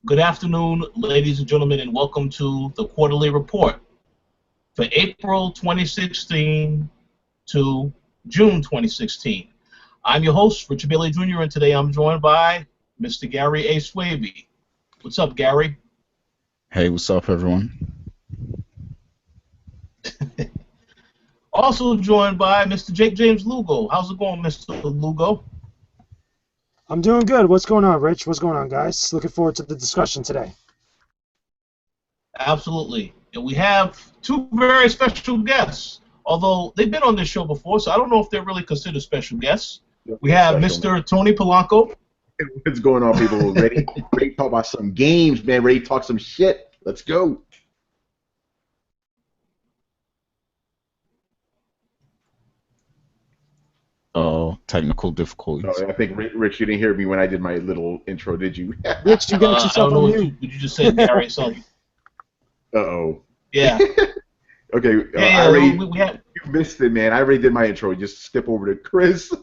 Good afternoon, ladies and gentlemen, and welcome to the quarterly report for April 2016 to June 2016. I'm your host, Richard Bailey Jr., and today I'm joined by Mr. Gary A. Swaby. What's up, Gary? Hey, what's up, everyone? Also joined by Mr. Jake James Lugo. How's it going, Mr. Lugo? I'm doing good. What's going on, Rich? What's going on, guys? Looking forward to the discussion today. Absolutely. And we have two very special guests, although they've been on this show before, so I don't know if they're really considered special guests. We have Mr. Tony Polanco. What's going on, people? Ready to talk about some games, man. Ready to talk some shit. Let's go. Oh, technical difficulties. Oh, I think, Rich, you didn't hear me when I did my little intro, did you? Rich, you got I yourself don't know on what mute. you just said, Gary. So, Uh-oh. yeah. Okay, Yeah, we have. you missed it, man. I already did my intro. Just skip over to Chris.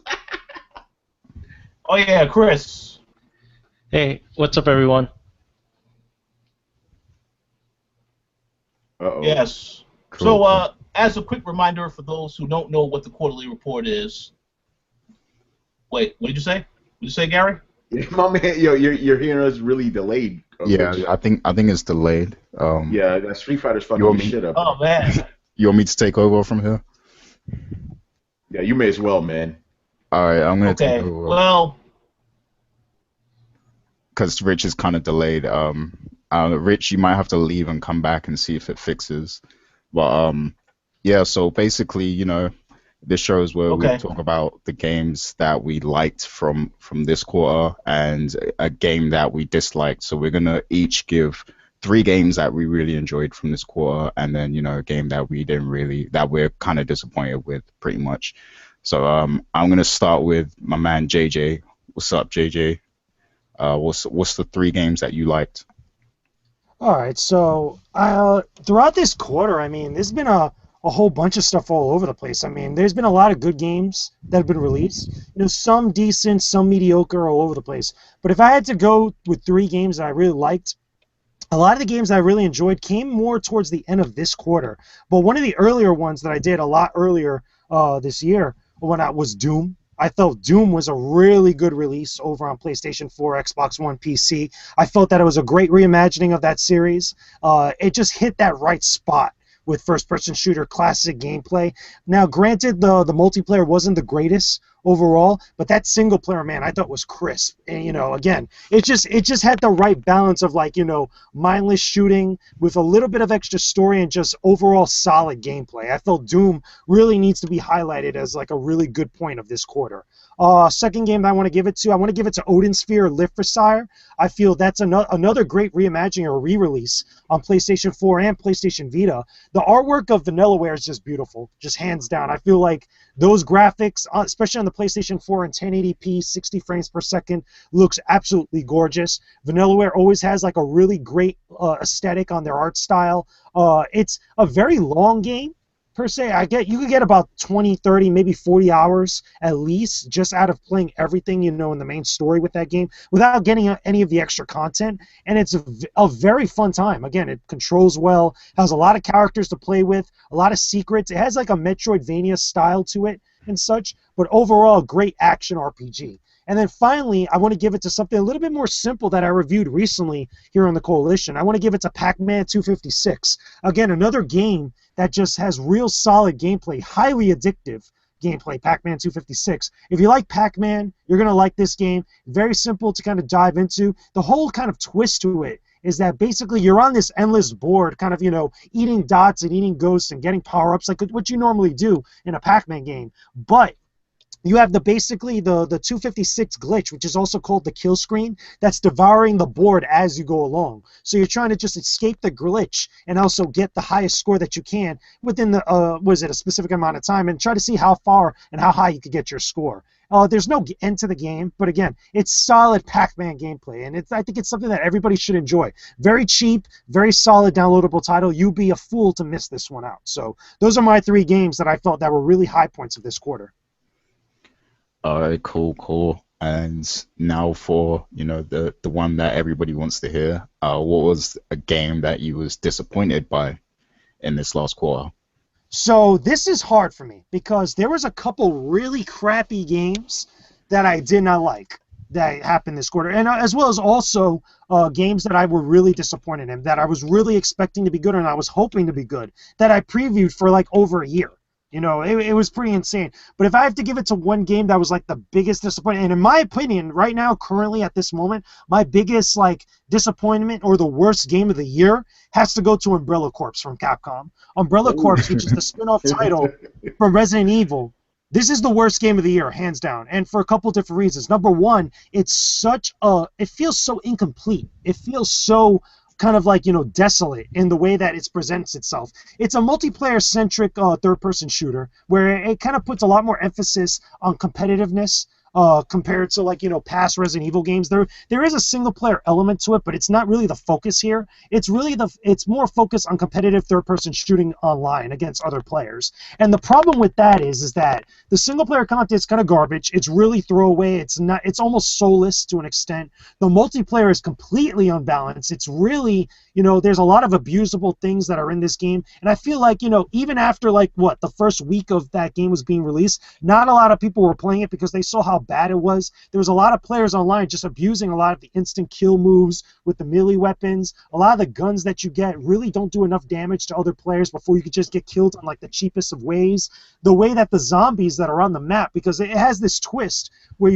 Oh, yeah, Chris. Hey, what's up, everyone? Uh-oh. Yes. Cool. So, as a quick reminder for those who don't know what the quarterly report is. Wait, what did you say? What did you say, Gary? My man, yo, you're hearing us really delayed. Yeah, Rich. I think it's delayed. Yeah, that Street Fighter's fucking You want this me- shit up. Oh, man. You want me to take over from here? Yeah, you may as well, man. All right, I'm gonna Okay. take over Well, because Rich is kind of delayed. Rich, you might have to leave and come back and see if it fixes. But yeah. So basically, this show is where we Okay. talk about the games that we liked from this quarter and a game that we disliked. So we're gonna each give 3 games that we really enjoyed from this quarter, and then a game that we didn't really, that we're kind of disappointed with, pretty much. So I'm gonna start with my man JJ. What's up, JJ? What's the 3 games that you liked? All right, so throughout this quarter, I mean, there's been a whole bunch of stuff all over the place. I mean, there's been a lot of good games that have been released. Some decent, some mediocre, all over the place. But if I had to go with 3 games that I really liked, a lot of the games I really enjoyed came more towards the end of this quarter. But one of the earlier ones that I did a lot earlier this year was Doom. I felt Doom was a really good release over on PlayStation 4, Xbox One, PC. I felt that it was a great reimagining of that series. It just hit that right spot with first-person shooter classic gameplay. Now, granted, the multiplayer wasn't the greatest overall, but that single player, man, I thought was crisp. And again, it just had the right balance of mindless shooting with a little bit of extra story and just overall solid gameplay. I felt Doom really needs to be highlighted as a really good point of this quarter. Second game I want to give it to Odin Sphere Live for Sire. I feel that's another great reimagining or re-release on PlayStation 4 and PlayStation Vita. The artwork of Vanillaware is just beautiful, just hands down. I feel like those graphics, especially on the PlayStation 4 in 1080p, 60 frames per second, looks absolutely gorgeous. Vanillaware always has a really great aesthetic on their art style. It's a very long game. Per se, you could get about 20, 30, maybe 40 hours at least just out of playing everything in the main story with that game without getting any of the extra content, and it's a very fun time. Again, it controls well, has a lot of characters to play with, a lot of secrets. It has a Metroidvania style to it and such, but overall, a great action RPG. And then finally, I want to give it to something a little bit more simple that I reviewed recently here on the Coalition. I want to give it to Pac-Man 256. Again, another game that just has real solid gameplay, highly addictive gameplay, Pac-Man 256. If you like Pac-Man, you're going to like this game. Very simple to kind of dive into. The whole kind of twist to it is that basically you're on this endless board, kind of, eating dots and eating ghosts and getting power-ups like what you normally do in a Pac-Man game. But you have basically the 256 glitch, which is also called the kill screen, that's devouring the board as you go along. So you're trying to just escape the glitch and also get the highest score that you can within a specific amount of time, and try to see how far and how high you could get your score. There's no end to the game, but again, it's solid Pac-Man gameplay, and I think it's something that everybody should enjoy. Very cheap, very solid downloadable title. You'd be a fool to miss this one out. So those are my 3 games that I felt that were really high points of this quarter. All right, cool. And now for the one that everybody wants to hear. What was a game that you was disappointed by in this last quarter? So this is hard for me because there was a couple really crappy games that I did not like that happened this quarter, and as well as also games that I were really disappointed in, that I was really expecting to be good and I was hoping to be good, that I previewed for like over a year. It was pretty insane. But if I have to give it to one game that was like the biggest disappointment, and in my opinion, right now, currently at this moment, my biggest like disappointment or the worst game of the year has to go to Umbrella Corps from Capcom. Umbrella Corps, which is the spin-off title from Resident Evil. This is the worst game of the year, hands down, and for a couple different reasons. Number one, it feels so incomplete. It feels so kind of like, desolate in the way that it presents itself. It's a multiplayer-centric third-person shooter where it kind of puts a lot more emphasis on competitiveness compared to like, past Resident Evil games. There is a single-player element to it, but it's not really the focus here. It's more focused on competitive third-person shooting online against other players. And the problem with that is that the single-player content is kind of garbage. It's really throwaway. It's almost soulless to an extent. The multiplayer is completely unbalanced. It's really, there's a lot of abusable things that are in this game. And I feel like, even after like the first week of that game was being released, not a lot of people were playing it because they saw how bad it was. There was a lot of players online just abusing a lot of the instant kill moves with the melee weapons. A lot of the guns that you get really don't do enough damage to other players before you could just get killed on like the cheapest of ways. The way that the zombies that are on the map, because it has this twist where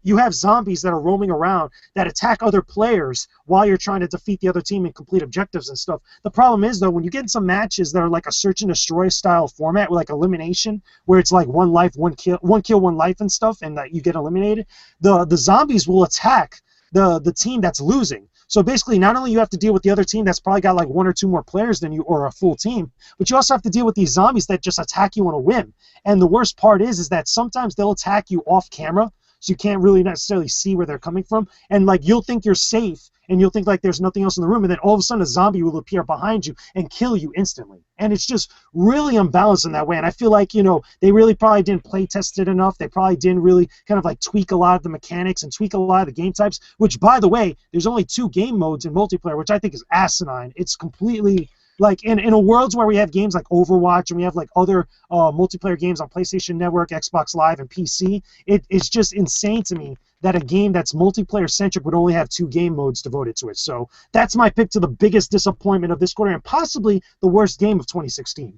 you have zombies that are roaming around that attack other players while you're trying to defeat the other team and complete objectives and stuff. The problem is, though, when you get in some matches that are like a search and destroy style format with like elimination, where it's like one life, one kill, one life and stuff, and that you get eliminated, the zombies will attack the team that's losing. So basically, not only you have to deal with the other team that's probably got like one or two more players than you or a full team, but you also have to deal with these zombies that just attack you on a whim. And the worst part is that sometimes they'll attack you off camera, so you can't really necessarily see where they're coming from. And like you'll think you're safe, and you'll think like there's nothing else in the room, and then all of a sudden a zombie will appear behind you and kill you instantly. And it's just really unbalanced in that way. And I feel like, they really probably didn't play test it enough. They probably didn't really kind of like tweak a lot of the mechanics and tweak a lot of the game types, which, by the way, there's only 2 game modes in multiplayer, which I think is asinine. It's completely like in a world where we have games like Overwatch and we have like other multiplayer games on PlayStation Network, Xbox Live, and PC, it's just insane to me that a game that's multiplayer centric would only have 2 game modes devoted to it. So that's my pick to the biggest disappointment of this quarter and possibly the worst game of 2016.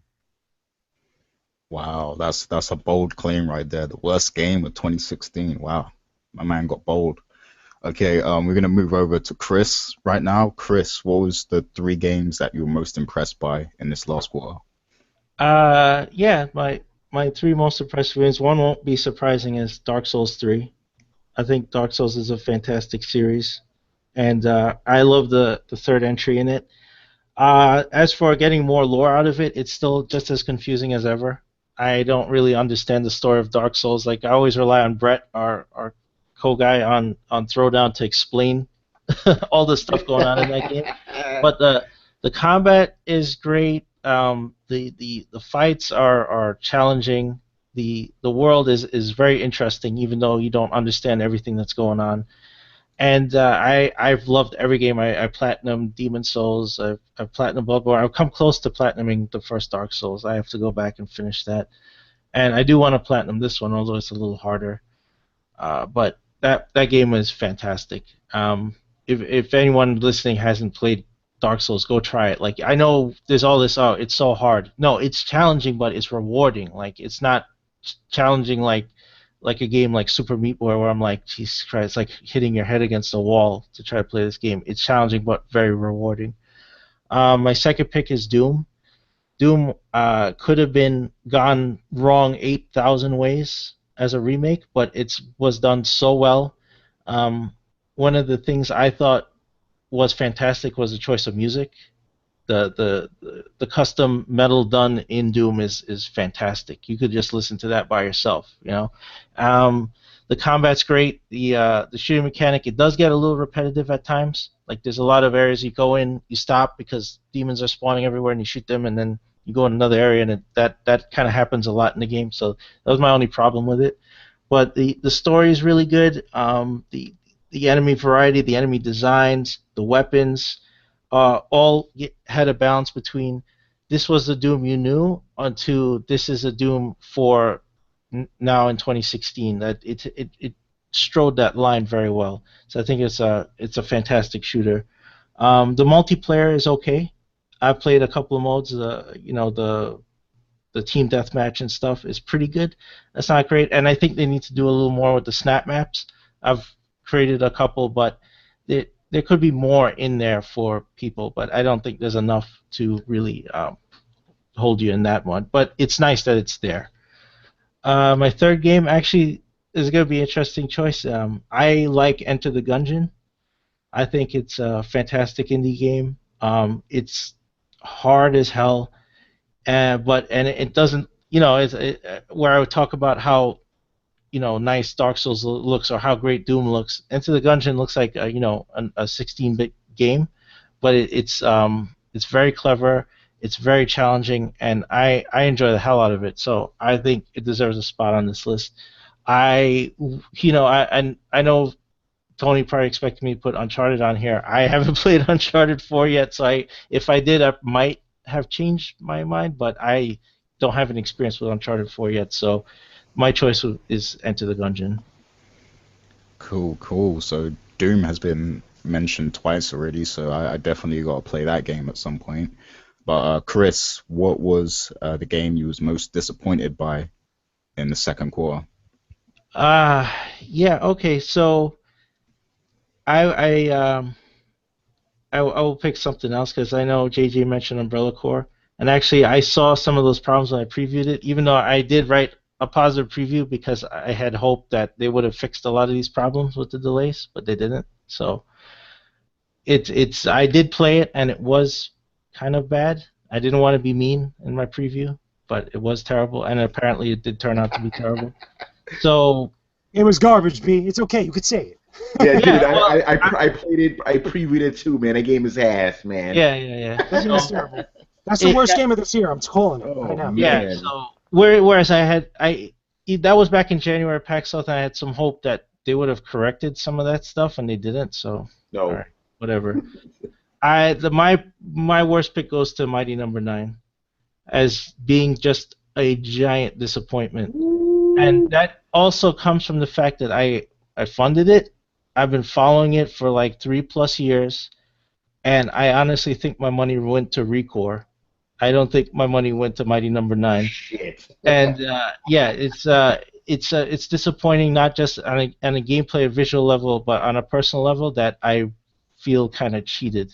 Wow, that's a bold claim right there. The worst game of 2016. Wow, my man got bold. Okay, we're gonna move over to Chris right now. Chris, what was the 3 games that you were most impressed by in this last quarter? Yeah, my 3 most impressive games. One won't be surprising, is Dark Souls 3. I think Dark Souls is a fantastic series, and I love the 3rd entry in it. As for getting more lore out of it, it's still just as confusing as ever. I don't really understand the story of Dark Souls. Like, I always rely on Brett, our co-guy on Throwdown, to explain all the stuff going on in that game. But the combat is great. The fights are challenging. The world is very interesting, even though you don't understand everything that's going on. And I've loved every game. I platinumed Demon Souls. I've platinumed Bloodborne. I've come close to platinuming the first Dark Souls. I have to go back and finish that. And I do want to platinum this one, although it's a little harder. But that game is fantastic. If anyone listening hasn't played Dark Souls, go try it. Like, I know there's all this, oh, it's so hard. No, it's challenging, but it's rewarding. Like, it's not challenging like a game like Super Meat Boy, where I'm like, Jesus Christ, it's like hitting your head against a wall to try to play this game. It's challenging, but very rewarding. My second pick is Doom. Doom could have been gone wrong 8,000 ways as a remake, but it was done so well. One of the things I thought was fantastic was the choice of music. The custom metal done in Doom is fantastic. You could just listen to that by yourself, The combat's great. The shooting mechanic, it does get a little repetitive at times. Like, there's a lot of areas you go in, you stop because demons are spawning everywhere, and you shoot them, and then you go in another area, and that kind of happens a lot in the game. So that was my only problem with it. but the story is really good. The enemy variety, the enemy designs, the weapons, all had a balance between this was the Doom you knew unto this is a Doom for now in 2016. That it strode that line very well. So I think it's a fantastic shooter. The multiplayer is okay. I've played a couple of modes. The team deathmatch and stuff is pretty good. That's not great, and I think they need to do a little more with the snap maps. I've created a couple, but there could be more in there for people, but I don't think there's enough to really hold you in that one. But it's nice that it's there. My third game actually is going to be an interesting choice. I like Enter the Gungeon. I think it's a fantastic indie game. It's hard as hell, but it doesn't. Where I would talk about how nice Dark Souls looks or how great Doom looks. Enter the Gungeon looks like a 16-bit game, but it's very clever. It's very challenging, and I enjoy the hell out of it. So I think it deserves a spot on this list. I know Tony probably expected me to put Uncharted on here. I haven't played Uncharted 4 yet, so if I did, I might have changed my mind, but I don't have an experience with Uncharted 4 yet, so my choice is Enter the Gungeon. Cool. So Doom has been mentioned twice already, so I definitely got to play that game at some point. But Chris, what was the game you was most disappointed by in the second quarter? Yeah, okay, so I will pick something else because I know JJ mentioned Umbrella Corps, and actually I saw some of those problems when I previewed it, even though I did write a positive preview because I had hoped that they would have fixed a lot of these problems with the delays, but they didn't. So I did play it, and it was kind of bad. I didn't want to be mean in my preview, but it was terrible, and apparently it did turn out to be terrible. So it was garbage, B. It's okay. You could say it. Yeah, dude, I played it. I previewed it too, man. That game is ass, man. Yeah. That game is terrible. That's the worst game of this year. I'm calling it right now. Yeah. So whereas that was back in January PAX South, and I had some hope that they would have corrected some of that stuff, and they didn't. So no, all right, whatever. My worst pick goes to Mighty Number 9 as being just a giant disappointment, and that also comes from the fact that I funded it. I've been following it for like 3+ years, and I honestly think my money went to Recore. I don't think my money went to Mighty Number 9. Shit. And it's disappointing, not just on a gameplay or visual level, but on a personal level that I feel kind of cheated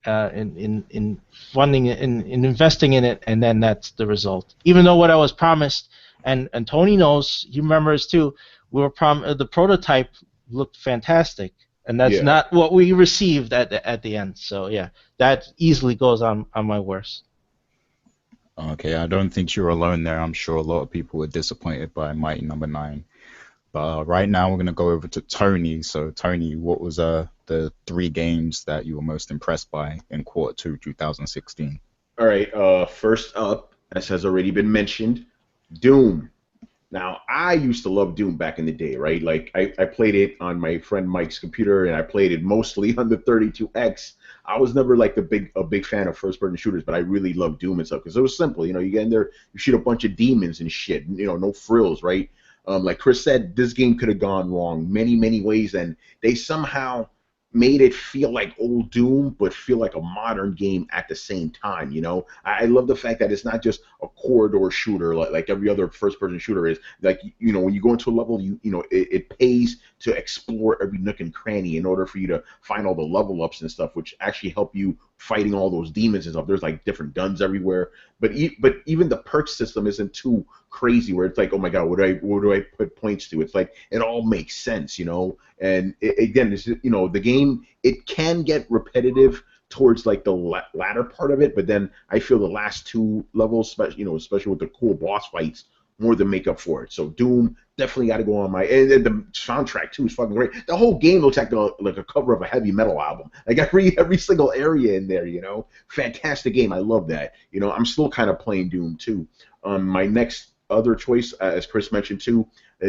in funding it, in investing in it, and then that's the result. Even though what I was promised, and Tony knows, he remembers too, we were the prototype looked fantastic, and that's not what we received at the end. So yeah, that easily goes on my worst. Okay, I don't think you're alone there. I'm sure a lot of people were disappointed by Mighty Number 9. But right now we're going to go over to Tony. So Tony, what was the 3 games that you were most impressed by in quarter 2, 2016? All right, first up, as has already been mentioned, Doom. Now, I used to love Doom back in the day, right? Like, I played it on my friend Mike's computer, and I played it mostly on the 32X. I was never like a big fan of first-person shooters, but I really loved Doom and stuff because it was simple. You get in there, you shoot a bunch of demons and shit. No frills, right? Like Chris said, this game could have gone wrong many ways, and they somehow made it feel like old Doom, but feel like a modern game at the same time. I love the fact that it's not just a corridor shooter like every other first-person shooter is. Like, when you go into a level, it pays to explore every nook and cranny in order for you to find all the level ups and stuff, which actually help you fighting all those demons and stuff. There's like different guns everywhere, but even the perk system isn't too crazy where it's like, oh my god, what do I put points to? It's like it all makes sense, And again, it's, the game, it can get repetitive towards like the latter part of it, but then I feel the last 2 levels, especially with the cool boss fights, more than make up for it. So Doom definitely got to go on my. And the soundtrack too is fucking great. The whole game looks like a cover of a heavy metal album. Like every single area in there, fantastic game. I love that. I'm still kind of playing Doom too. My next other choice, as Chris mentioned too,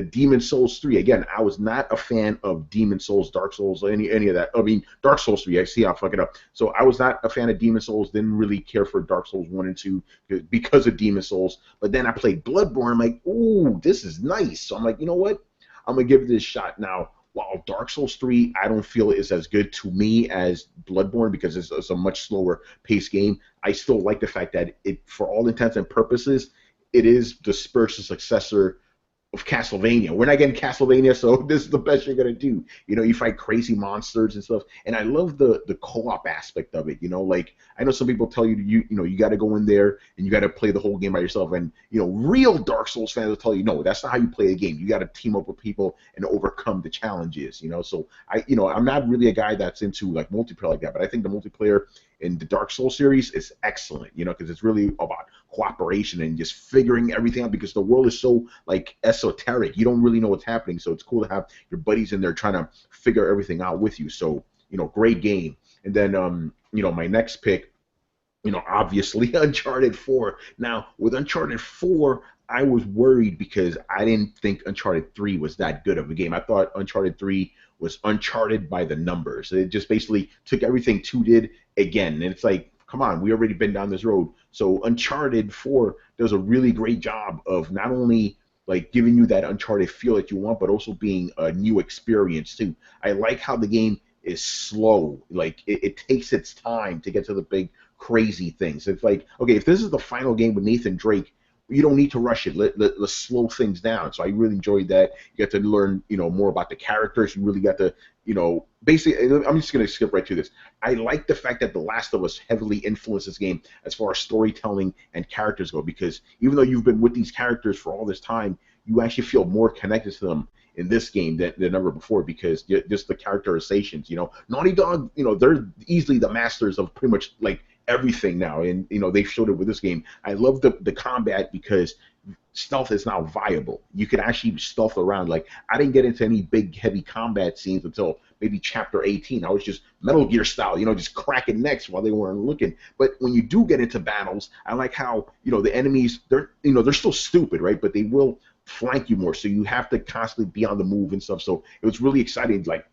Demon Souls 3. Again, I was not a fan of Demon Souls, Dark Souls, or any of that. I mean, Dark Souls 3. I see how I fuck it up. So I was not a fan of Demon Souls. Didn't really care for Dark Souls 1 and 2 because of Demon Souls. But then I played Bloodborne. I'm like, ooh, this is nice. So I'm like, you know what? I'm gonna give this a shot now. While Dark Souls 3, I don't feel is as good to me as Bloodborne because it's a much slower paced game. I still like the fact that it, for all intents and purposes, it is the spiritual successor of Castlevania. We're not getting Castlevania, so this is the best you're gonna do. You know, you fight crazy monsters and stuff, and I love the co-op aspect of it. You know, like I know some people tell you you got to go in there and you got to play the whole game by yourself, and real Dark Souls fans will tell you no, that's not how you play a game. You got to team up with people and overcome the challenges. So I'm not really a guy that's into like multiplayer like that, but I think the multiplayer in the Dark Souls series is excellent, because it's really about cooperation and just figuring everything out because the world is so like esoteric. You don't really know what's happening, so it's cool to have your buddies in there trying to figure everything out with you. So, great game. And then, my next pick, obviously Uncharted 4. Now, with Uncharted 4, I was worried because I didn't think Uncharted 3 was that good of a game. I thought Uncharted 3 was Uncharted by the numbers. It just basically took everything 2 did again. And it's like, come on, we already been down this road. So Uncharted 4 does a really great job of not only like giving you that Uncharted feel that you want, but also being a new experience too. I like how the game is slow. Like it takes its time to get to the big crazy things. It's like, okay, if this is the final game with Nathan Drake, you don't need to rush it. Let's slow things down. So I really enjoyed that. You get to learn, more about the characters. You really got to, basically, I'm just going to skip right to this. I like the fact that The Last of Us heavily influenced this game as far as storytelling and characters go, because even though you've been with these characters for all this time, you actually feel more connected to them in this game than ever before because just the characterizations, Naughty Dog, they're easily the masters of pretty much like everything now, and they've showed it with this game. I love the combat because stealth is now viable. You can actually stealth around. Like I didn't get into any big heavy combat scenes until maybe chapter 18. I was just Metal Gear style, just cracking necks while they weren't looking. But when you do get into battles, I like how the enemies they're still stupid, right? But they will flank you more, so you have to constantly be on the move and stuff. So it was really exciting, like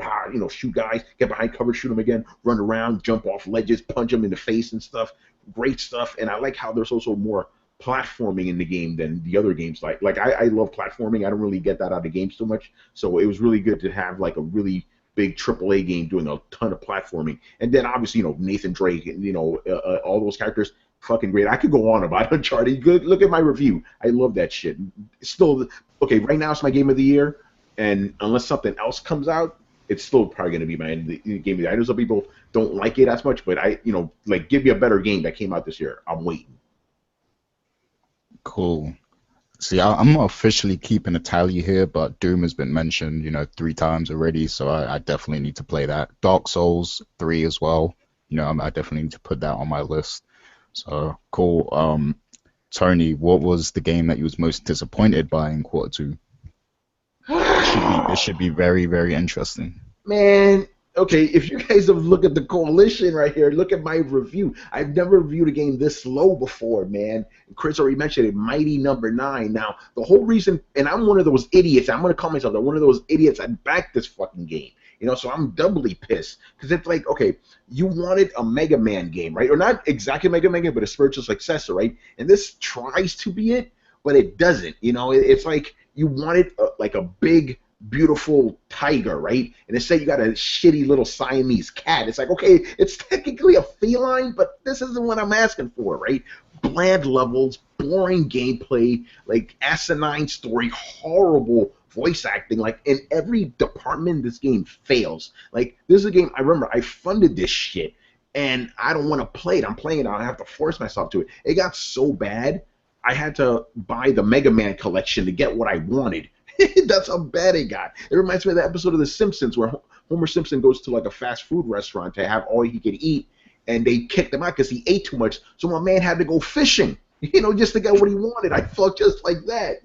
shoot guys, get behind cover, shoot them again, run around, jump off ledges, punch them in the face and stuff. Great stuff. And I like how there's also more platforming in the game than the other games. Like I love platforming. I don't really get that out of games too much, so it was really good to have like a really big AAA game doing a ton of platforming. And then obviously Nathan Drake and all those characters, fucking great. I could go on about Uncharted. Good, look at my review. I love that shit. Still, okay, right now it's my game of the year, and unless something else comes out, it's still probably going to be my game of the year. I know some people don't like it as much, but like give me a better game that came out this year. I'm waiting. Cool. See, I'm not officially keeping a tally here, but Doom has been mentioned, 3 times already, so I definitely need to play that. Dark Souls 3 as well. I definitely need to put that on my list. So cool. Tony, what was the game that you was most disappointed by in quarter 2? It should be very, very interesting. Man, okay, if you guys have looked at the coalition right here, look at my review. I've never reviewed a game this slow before, man. Chris already mentioned it, Mighty Number 9. Now, the whole reason, and I'm one of those idiots, I'm going to call myself one of those idiots that backed this fucking game. So I'm doubly pissed because it's like, okay, you wanted a Mega Man game, right? Or not exactly Mega Man game, but a spiritual successor, right? And this tries to be it, but it doesn't. It's like you wanted like a big, beautiful tiger, right? And instead you got a shitty little Siamese cat. It's like, okay, it's technically a feline, but this isn't what I'm asking for, right? Bland levels, boring gameplay, like asinine story, horrible voice acting. Like in every department, this game fails. Like this is a game I remember I funded this shit and I don't want to play it. I'm playing it. I have to force myself to it. It got so bad I had to buy the Mega Man collection to get what I wanted. That's how bad it got. It reminds me of the episode of The Simpsons where Homer Simpson goes to like a fast food restaurant to have all he could eat, and they kicked him out because he ate too much. So my man had to go fishing. just to get what he wanted. I felt just like that.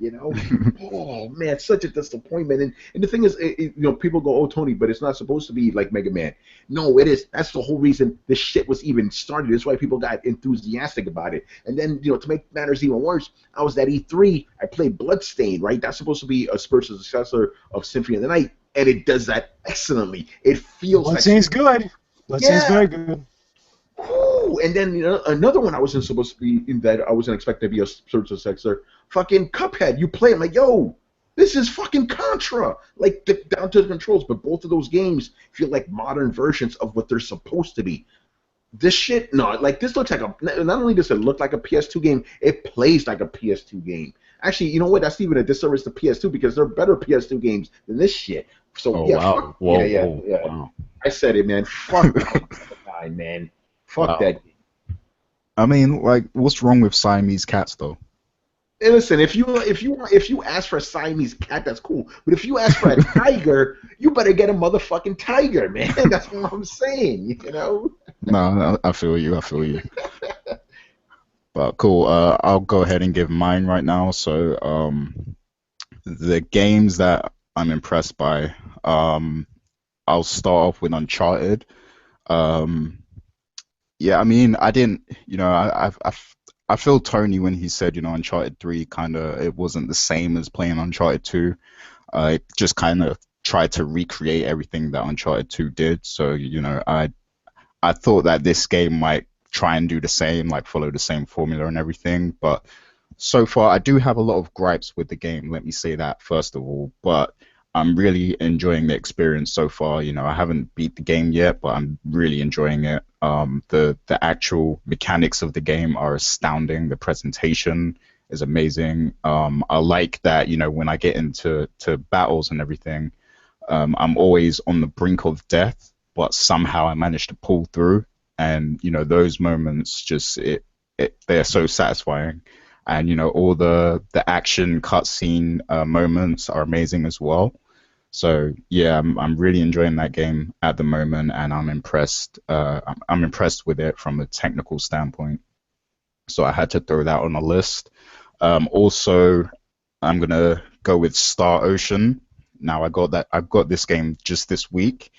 Oh man, such a disappointment. And the thing is, people go, "Oh, Tony, but it's not supposed to be like Mega Man." No, it is. That's the whole reason this shit was even started. That's why people got enthusiastic about it. And then, to make matters even worse, I was at E3. I played Bloodstained, right? That's supposed to be a spiritual successor of Symphony of the Night, and it does that excellently. It feels Bloodstained's good. Bloodstained's very good. Ooh, and then another one I wasn't supposed to be in that I wasn't expected to be a spiritual successor. Fucking Cuphead. You play it, I'm like, yo, this is fucking Contra. Like down to the controls, but both of those games feel like modern versions of what they're supposed to be. This shit, no, like this looks like not only does it look like a PS2 game, it plays like a PS2 game. Actually, you know what? That's even a disservice to PS2 because there are better PS2 games than this shit. So wow. Yeah. Wow. I said it, man. Fuck that guy, man. Fuck that. I mean, like, what's wrong with Siamese cats, though? Hey, listen, if you ask for a Siamese cat, that's cool. But if you ask for a tiger, you better get a motherfucking tiger, man. That's what I'm saying, No, I feel you. But cool. I'll go ahead and give mine right now. So, the games that I'm impressed by, I'll start off with Uncharted. Yeah, I mean, I didn't, I feel Tony when he said, Uncharted 3 it wasn't the same as playing Uncharted 2. It just kind of tried to recreate everything that Uncharted 2 did. So, I thought that this game might try and do the same, like follow the same formula and everything. But so far, I do have a lot of gripes with the game. Let me say that first of all. But I'm really enjoying the experience so far. I haven't beat the game yet, but I'm really enjoying it. The actual mechanics of the game are astounding. The presentation is amazing. I like that, when I get into battles and everything, I'm always on the brink of death, but somehow I manage to pull through. And, those moments they're so satisfying. And, all the action cutscene moments are amazing as well. So yeah, I'm really enjoying that game at the moment, and I'm impressed. I'm impressed with it from a technical standpoint. So I had to throw that on the list. Also, I'm gonna go with Star Ocean. Now I got this game just this week,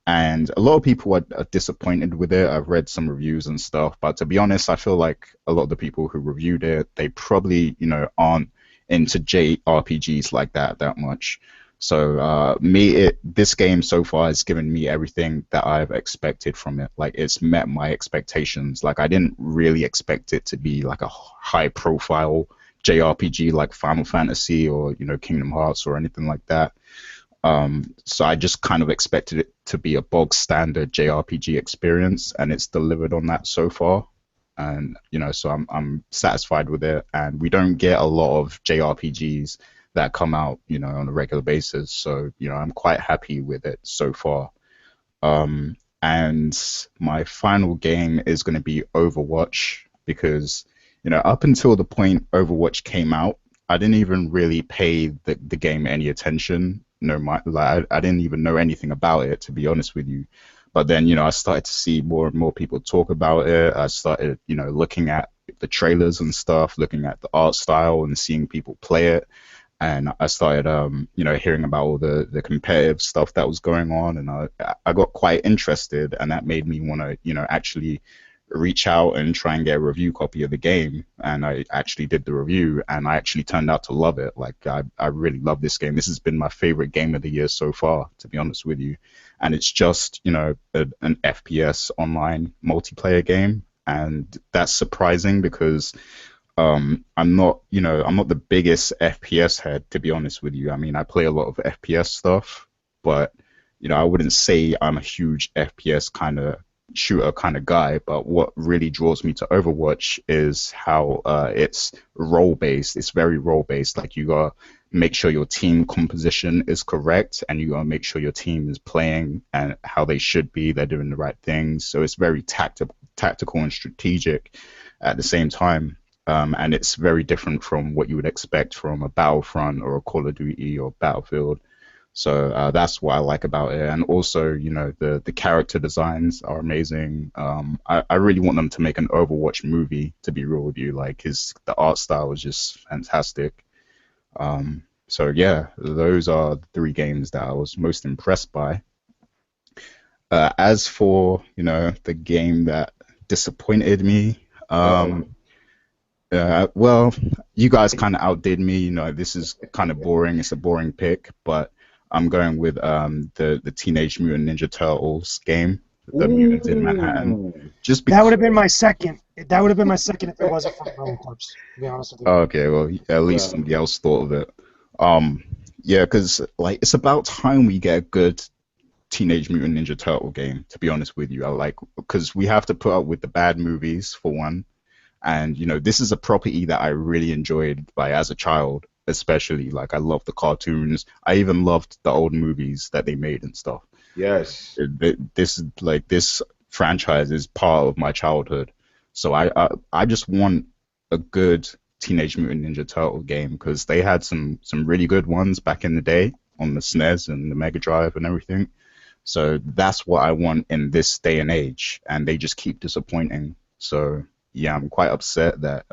and a lot of people are disappointed with it. I've read some reviews and stuff, but to be honest, I feel like a lot of the people who reviewed it, they probably aren't into JRPGs like that much. So this game so far has given me everything that I've expected from it. Like, it's met my expectations. Like, I didn't really expect it to be like a high-profile JRPG like Final Fantasy or Kingdom Hearts or anything like that. So I just kind of expected it to be a bog standard JRPG experience, and it's delivered on that so far. And so I'm satisfied with it. And we don't get a lot of JRPGs that come out, on a regular basis. So, I'm quite happy with it so far. And my final game is going to be Overwatch because, up until the point Overwatch came out, I didn't even really pay the game any attention. I didn't even know anything about it, to be honest with you. But then, I started to see more and more people talk about it. I started, looking at the trailers and stuff, looking at the art style and seeing people play it. And I started, hearing about all the competitive stuff that was going on, and I got quite interested, and that made me want to, actually reach out and try and get a review copy of the game. And I actually did the review, and I actually turned out to love it. Like, I really love this game. This has been my favorite game of the year so far, to be honest with you. And it's just, an FPS online multiplayer game, and that's surprising because I'm not the biggest FPS head, to be honest with you. I mean, I play a lot of FPS stuff, but I wouldn't say I'm a huge FPS kind of shooter kind of guy. But what really draws me to Overwatch is how it's role based. It's very role based. Like, you gotta make sure your team composition is correct, and you gotta make sure your team is playing and how they should be. They're doing the right things. So it's very tactical and strategic at the same time. And it's very different from what you would expect from a Battlefront or a Call of Duty or Battlefield. So that's what I like about it, and also, you know, the character designs are amazing. I really want them to make an Overwatch movie. To be real with you, like the art style is just fantastic. So yeah, those are the three games that I was most impressed by. As for, you know, the game that disappointed me, Uh-oh. well, you guys kind of outdid me. You know, this is kind of boring. It's a boring pick, but I'm going with the Teenage Mutant Ninja Turtles game, the Mutants in Manhattan. Ooh. Just That would because. have been my second. That would have been my second if it wasn't for Rolling Corps, to be honest with you. Okay, well, at least Well, somebody else thought of it. Yeah, because like it's about time we get a good Teenage Mutant Ninja Turtle game. To be honest with you, I like because we have to put up with the bad movies for one, and you know this is a property that I really enjoyed like as a child, especially like I loved the cartoons. I even loved the old movies that they made and stuff. yes. This franchise is part of my childhood, so I just want a good Teenage Mutant Ninja Turtle game because they had some really good ones back in the day on the SNES and the Mega Drive and everything. So that's what I want in this day and age, and they just keep disappointing. So yeah, I'm quite upset that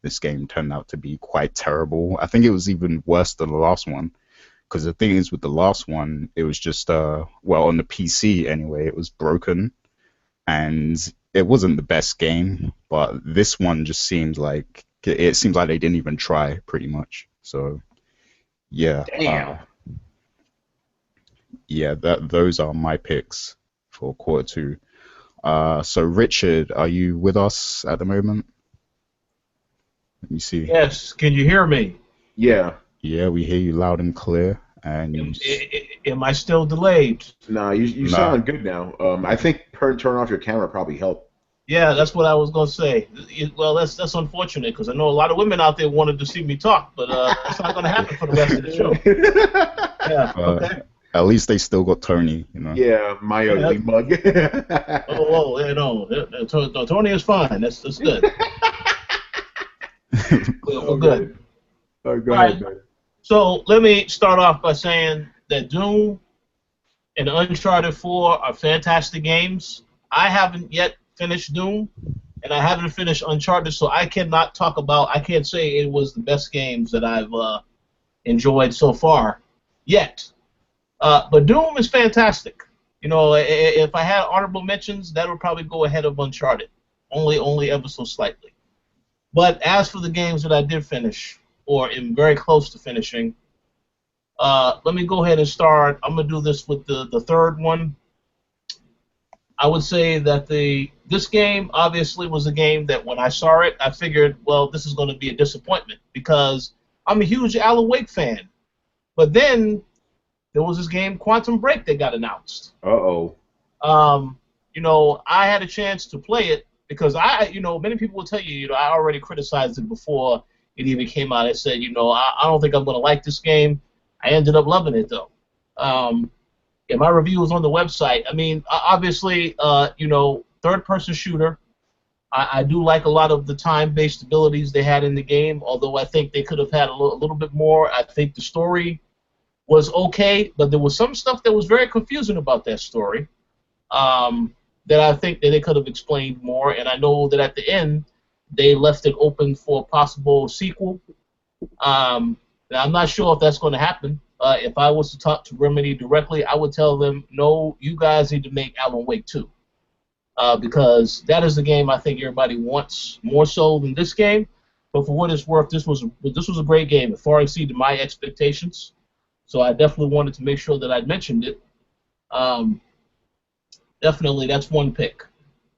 this game turned out to be quite terrible. I think it was even worse than the last one. Because the thing is, with the last one, it was just well, on the PC anyway, it was broken, and it wasn't the best game. But this one just seems like it seems like they didn't even try, pretty much. So yeah, Damn. yeah, those are my picks for quarter two. So Richard, are you with us at the moment? Let me see. Yes, can you hear me? Yeah. Yeah, we hear you loud and clear. And Am, am I still delayed? Nah, you Nah. sound good now. I think turn off your camera probably helped. Yeah, that's what I was gonna say. Well, that's unfortunate because I know a lot of women out there wanted to see me talk, but that's not gonna happen for the rest of the show. Yeah. Okay. At least they still got Tony, you know. Yeah, my ugly mug. Oh, yeah, no, Tony is fine. That's good. We're good. Oh, go All ahead, right. man. So let me start off by saying that Doom and Uncharted 4 are fantastic games. I haven't yet finished Doom, and I haven't finished Uncharted, so I can't say it was the best games that I've enjoyed so far yet. But Doom is fantastic. You know, if I had honorable mentions, that would probably go ahead of Uncharted, only ever so slightly. But as for the games that I did finish, or am very close to finishing, let me go ahead and start. I'm going to do this with the third one. I would say that this game obviously was a game that when I saw it, I figured, well, this is going to be a disappointment because I'm a huge Alan Wake fan. But then there was this game, Quantum Break, that got announced. Uh-oh. You know, I had a chance to play it because many people will tell you, I already criticized it before it even came out. I said, I don't think I'm going to like this game. I ended up loving it, though. Yeah, my review was on the website. I mean, obviously, third-person shooter. I do like a lot of the time-based abilities they had in the game, although I think they could have had a little bit more. I think the story was okay, but there was some stuff that was very confusing about that story that I think that they could have explained more, and I know that at the end, they left it open for a possible sequel. Now, I'm not sure if that's going to happen. If I was to talk to Remedy directly, I would tell them, no, you guys need to make Alan Wake 2. Because that is the game I think everybody wants more so than this game. But for what it's worth, this was a great game. It far exceeded my expectations. So I definitely wanted to make sure that I mentioned it. Definitely, that's one pick.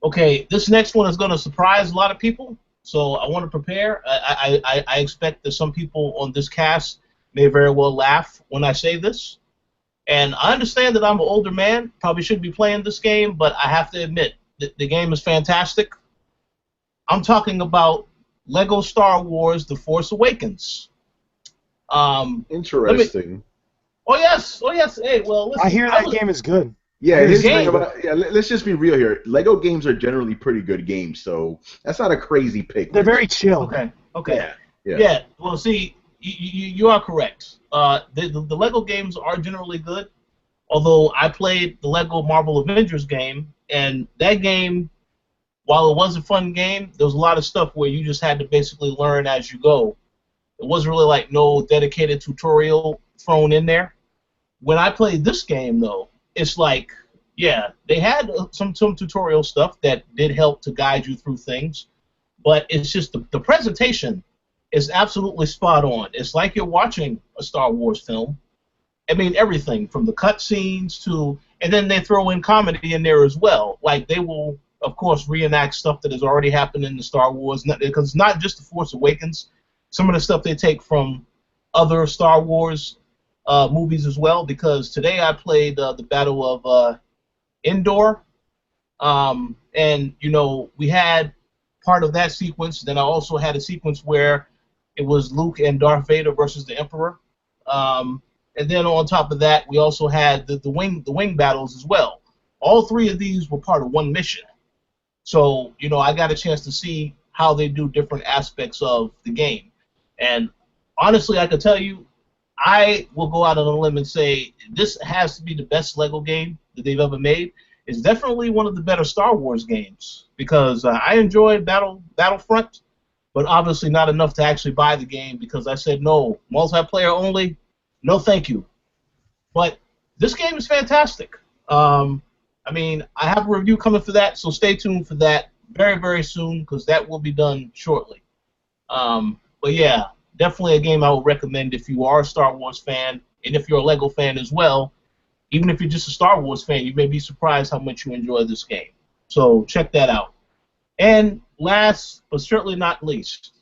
Okay, this next one is going to surprise a lot of people, so I want to prepare. I expect that some people on this cast may very well laugh when I say this. And I understand that I'm an older man, probably shouldn't be playing this game, but I have to admit, the game is fantastic. I'm talking about Lego Star Wars The Force Awakens. Interesting. Oh, yes. Hey, well, listen. I hear that game is good. Yeah, Here's here's the the thing game. about let's just be real here. Lego games are generally pretty good games, so that's not a crazy pick. They're very chill. Okay. Yeah. Yeah, well, see, you are correct. The Lego games are generally good. Although I played the Lego Marvel Avengers game, and that game, while it was a fun game, there was a lot of stuff where you just had to basically learn as you go. It wasn't really like no dedicated tutorial thrown in there. When I played this game, though, it's like, yeah, they had some tutorial stuff that did help to guide you through things, but it's just the presentation is absolutely spot on. It's like you're watching a Star Wars film. I mean, everything from the cutscenes to, and then they throw in comedy in there as well. Like they will, of course, reenact stuff that has already happened in the Star Wars, because it's not just the Force Awakens. Some of the stuff they take from other Star Wars movies as well. Because today I played the Battle of Endor, and you know we had part of that sequence. Then I also had a sequence where it was Luke and Darth Vader versus the Emperor. And then on top of that, we also had the wing battles as well. All three of these were part of one mission. So, you know, I got a chance to see how they do different aspects of the game. And honestly, I can tell you, I will go out on a limb and say this has to be the best Lego game that they've ever made. It's definitely one of the better Star Wars games because I enjoyed Battlefront, but obviously not enough to actually buy the game because I said no, multiplayer only. No, thank you. But this game is fantastic. I mean, I have a review coming for that, so stay tuned for that very, very soon because that will be done shortly. But yeah, definitely a game I would recommend if you are a Star Wars fan and if you're a Lego fan as well. Even if you're just a Star Wars fan, you may be surprised how much you enjoy this game. So check that out. And last, but certainly not least,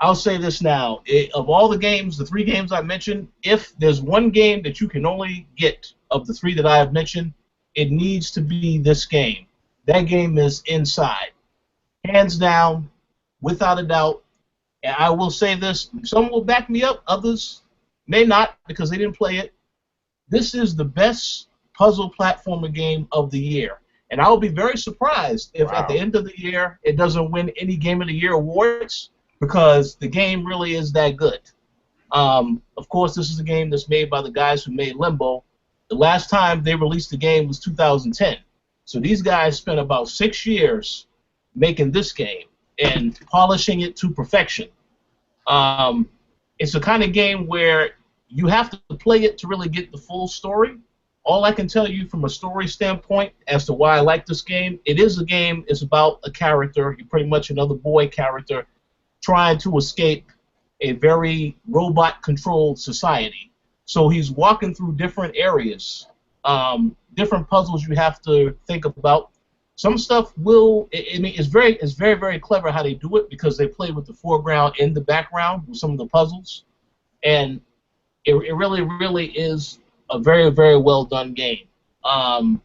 I'll say this now. Of all the games, the three games I mentioned, if there's one game that you can only get of the three that I have mentioned, it needs to be this game. That game is Inside. Hands down, without a doubt. And I will say this, some will back me up, others may not because they didn't play it. This is the best puzzle platformer game of the year. And I will be very surprised if at the end of the year it doesn't win any Game of the Year awards, because the game really is that good. Of course, this is a game that's made by the guys who made Limbo. The last time they released the game was 2010. So these guys spent about 6 years making this game and polishing it to perfection. It's the kind of game where you have to play it to really get the full story. All I can tell you from a story standpoint as to why I like this game, it is a game, it's about a character, you're pretty much another boy character, trying to escape a very robot-controlled society. So he's walking through different areas, different puzzles you have to think about. Some stuff it's very, very clever how they do it because they play with the foreground and the background with some of the puzzles, and it really, really is a very, very well done game. Like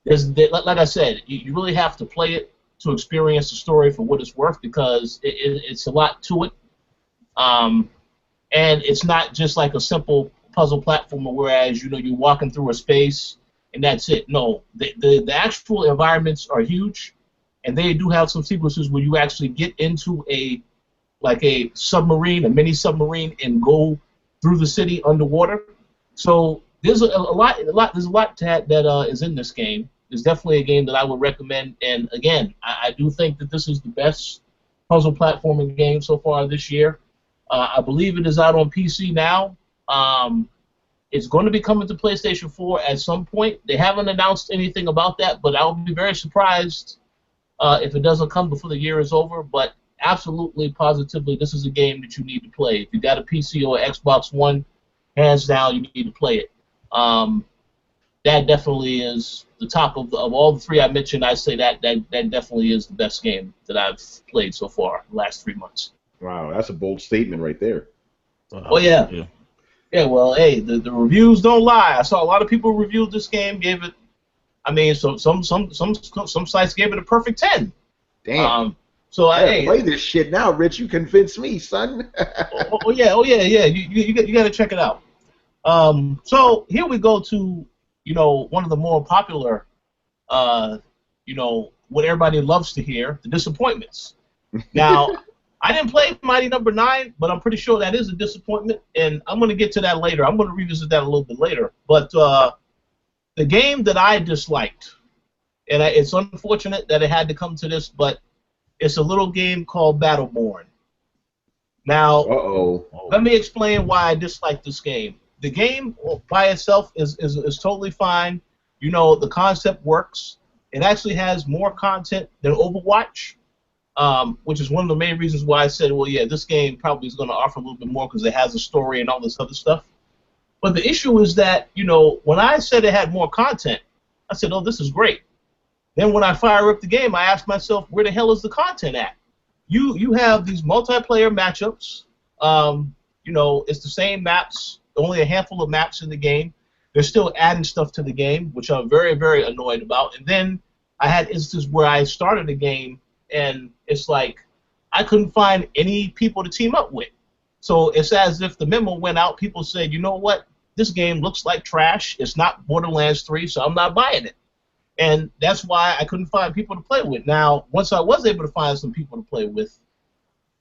I said, you really have to play it to experience the story for what it's worth because it's a lot to it. And it's not just like a simple puzzle platformer, whereas you're walking through a space and that's it. No, the actual environments are huge, and they do have some sequences where you actually get into a submarine, a mini submarine, and go through the city underwater. So there's a lot that is in this game. It's definitely a game that I would recommend. And again, I do think that this is the best puzzle platforming game so far this year. I believe it is out on PC now. It's going to be coming to PlayStation 4 at some point. They haven't announced anything about that, but I'll be very surprised if it doesn't come before the year is over. But absolutely, positively, this is a game that you need to play. If you got a PC or Xbox One, hands down, you need to play it. That definitely is the top of all the three I mentioned. I say that definitely is the best game that I've played so far the last 3 months. Wow, that's a bold statement right there. Oh yeah. Yeah, well, hey, the reviews don't lie. I saw a lot of people reviewed this game, gave it. I mean, so some sites gave it a perfect 10. Damn. So I play this shit now, Rich. You convinced me, son. oh yeah. You got to check it out. So here we go to one of the more popular, what everybody loves to hear, the disappointments. Now, I didn't play Mighty Number 9, but I'm pretty sure that is a disappointment, and I'm going to get to that later. I'm going to revisit that a little bit later. But the game that I disliked, and it's unfortunate that it had to come to this, but it's a little game called Battleborn. Now, let me explain why I dislike this game. The game by itself is totally fine. You know, the concept works. It actually has more content than Overwatch, which is one of the main reasons why I said, well, yeah, this game probably is going to offer a little bit more because it has a story and all this other stuff. But the issue is that, you know, when I said it had more content, I said, oh, this is great. Then when I fire up the game, I ask myself, where the hell is the content at? You have these multiplayer matchups. You know, it's the same maps, only a handful of maps in the game. They're still adding stuff to the game, which I'm very, very annoyed about. And then I had instances where I started a game, and it's like I couldn't find any people to team up with. So it's as if the memo went out. People said, you know what? This game looks like trash. It's not Borderlands 3, so I'm not buying it. And that's why I couldn't find people to play with. Now, once I was able to find some people to play with,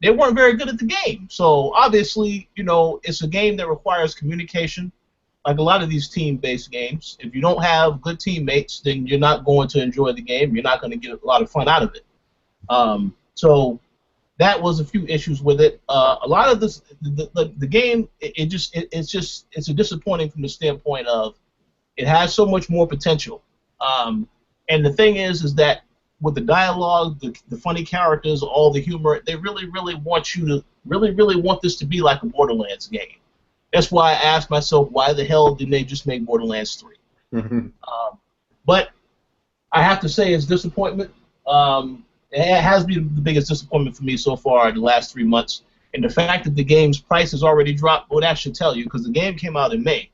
they weren't very good at the game. So obviously, you know, it's a game that requires communication, like a lot of these team-based games. If you don't have good teammates, then you're not going to enjoy the game. You're not going to get a lot of fun out of it. So that was a few issues with it. A lot of this, the game, it's a disappointing from the standpoint of it has so much more potential. And the thing is that with the dialogue, the funny characters, all the humor, they really, really want you to really want this to be like a Borderlands game. That's why I asked myself, why the hell didn't they just make Borderlands 3? But I have to say it's disappointment. It has been the biggest disappointment for me so far in the last 3 months. And the fact that the game's price has already dropped, well, that should tell you, because the game came out in May.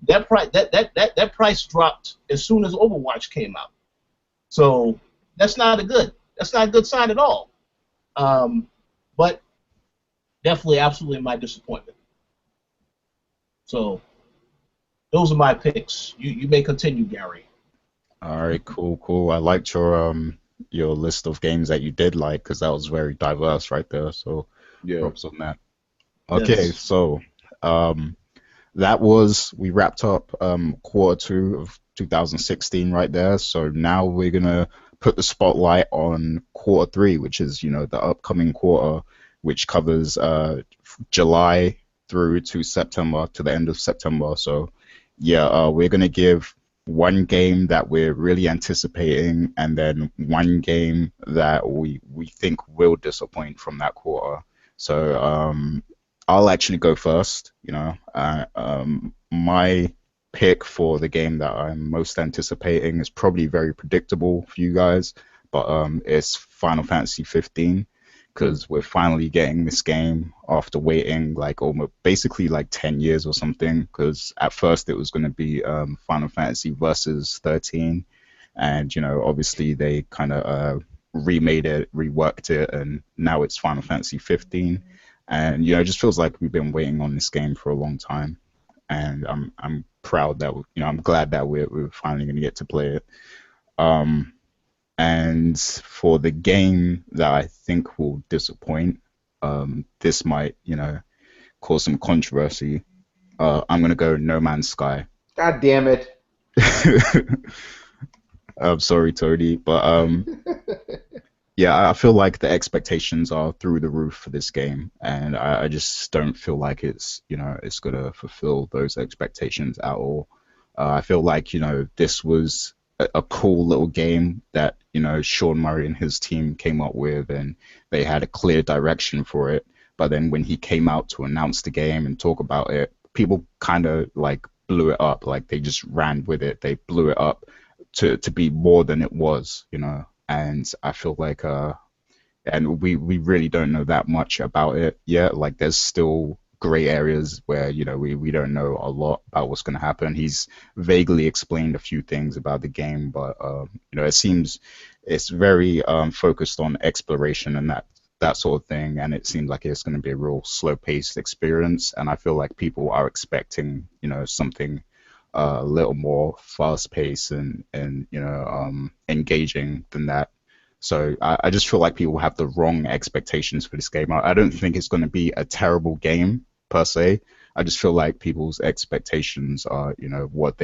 That price dropped as soon as Overwatch came out. So that's not a good sign at all. But definitely, absolutely my disappointment. So those are my picks. You may continue, Gary. All right, cool. I liked your list of games that you did like, because that was very diverse right there. So Yeah. props on that. Okay, Yes. so we wrapped up Q2 of 2016 right there. So now we're gonna put the spotlight on Q3, which is, you know, the upcoming quarter, which covers July through to September, to the end of September. So yeah, we're gonna give one game that we're really anticipating, and then one game that we think will disappoint from that quarter. So I'll actually go first. You know, my pick for the game that I'm most anticipating is probably very predictable for you guys, but it's Final Fantasy 15, because we're finally getting this game after waiting like almost basically like 10 years or something, because at first it was going to be Final Fantasy Versus 13, and you know, obviously they kind of remade it, reworked it, and now it's Final Fantasy 15. And you know, it just feels like we've been waiting on this game for a long time, and I'm proud that I'm glad that we're finally going to get to play it. And for the game that I think will disappoint, this might, you know, cause some controversy. I'm going to go No Man's Sky. God damn it. I'm sorry, Tony, but yeah, I feel like the expectations are through the roof for this game, and I just don't feel like it's going to fulfill those expectations at all. I feel like, you know, this was a cool little game that, you know, Sean Murray and his team came up with, and they had a clear direction for it. But then when he came out to announce the game and talk about it, people kind of like blew it up, like they just ran with it. They blew it up to be more than it was, you know. And I feel like and we really don't know that much about it yet. Like there's still gray areas where, you know, we don't know a lot about what's going to happen. He's vaguely explained a few things about the game, but you know, it seems it's very focused on exploration and that sort of thing, and it seems like it's going to be a real slow-paced experience. And I feel like people are expecting, you know, something a little more fast-paced and you know, engaging than that. So I just feel like people have the wrong expectations for this game. I don't think it's going to be a terrible game per se. I just feel like people's expectations are, what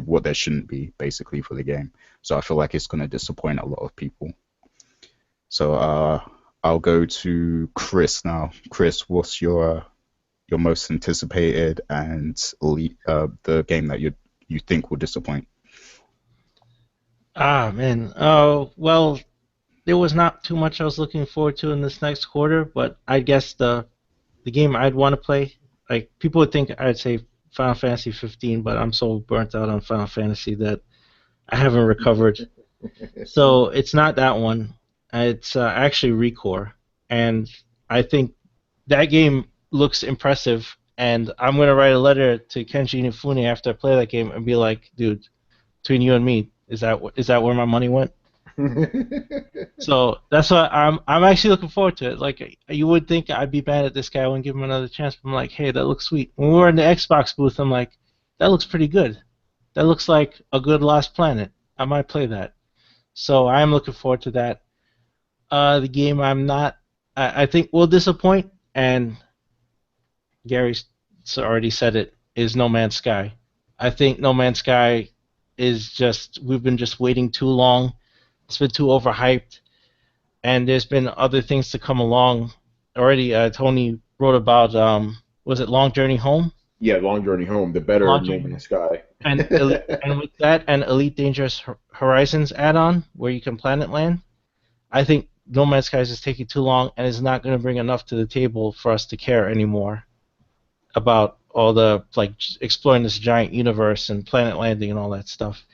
what they shouldn't be basically for the game. So I feel like it's going to disappoint a lot of people. So I'll go to Chris now. Chris, what's your most anticipated and the game that you think will disappoint? Man. Oh, well, there was not too much I was looking forward to in this next quarter, but I guess the game I'd want to play, like people would think I'd say Final Fantasy 15, but I'm so burnt out on Final Fantasy that I haven't recovered. So it's not that one. It's actually Recore, and I think that game looks impressive. And I'm gonna write a letter to Kenji Inafune after I play that game and be like, dude, between you and me, is that where my money went? So that's why I'm actually looking forward to it. Like, you would think I'd be mad at this guy, I wouldn't give him another chance, but I'm like, hey, that looks sweet. When we were in the Xbox booth, I'm like, that looks pretty good. That looks like a good Lost Planet. I might play that. So I'm looking forward to that. The game I think will disappoint, and Gary's already said it, is No Man's Sky. I think No Man's Sky is we've been just waiting too long. It's been too overhyped, and there's been other things to come along already. Tony wrote about, was it Long Journey Home? Yeah, Long Journey Home, the better No Man's Sky. And with that and Elite Dangerous Horizons add-on, where you can planet land, I think No Man's Sky is just taking too long and is not going to bring enough to the table for us to care anymore about all the, like, exploring this giant universe and planet landing and all that stuff.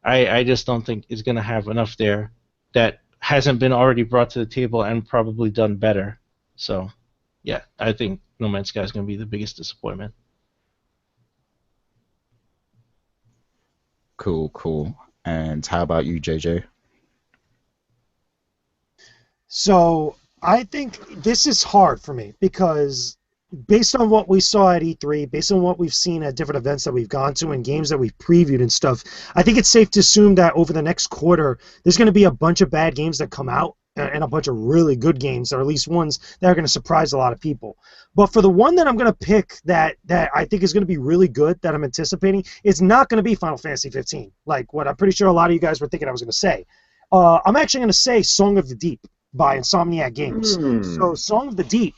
I just don't think it's going to have enough there that hasn't been already brought to the table and probably done better. So, yeah, I think No Man's Sky is going to be the biggest disappointment. Cool. And how about you, JJ? So I think this is hard for me because based on what we saw at E3, based on what we've seen at different events that we've gone to and games that we've previewed and stuff, I think it's safe to assume that over the next quarter, there's going to be a bunch of bad games that come out and a bunch of really good games, or at least ones that are going to surprise a lot of people. But for the one that I'm going to pick that I think is going to be really good, that I'm anticipating, it's not going to be Final Fantasy 15, like what I'm pretty sure a lot of you guys were thinking I was going to say. I'm actually going to say Song of the Deep by Insomniac Games. So Song of the Deep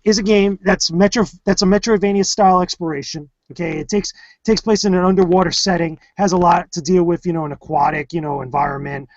is a game that's a Metroidvania style exploration. Okay, it takes place in an underwater setting, has a lot to deal with, an aquatic, environment,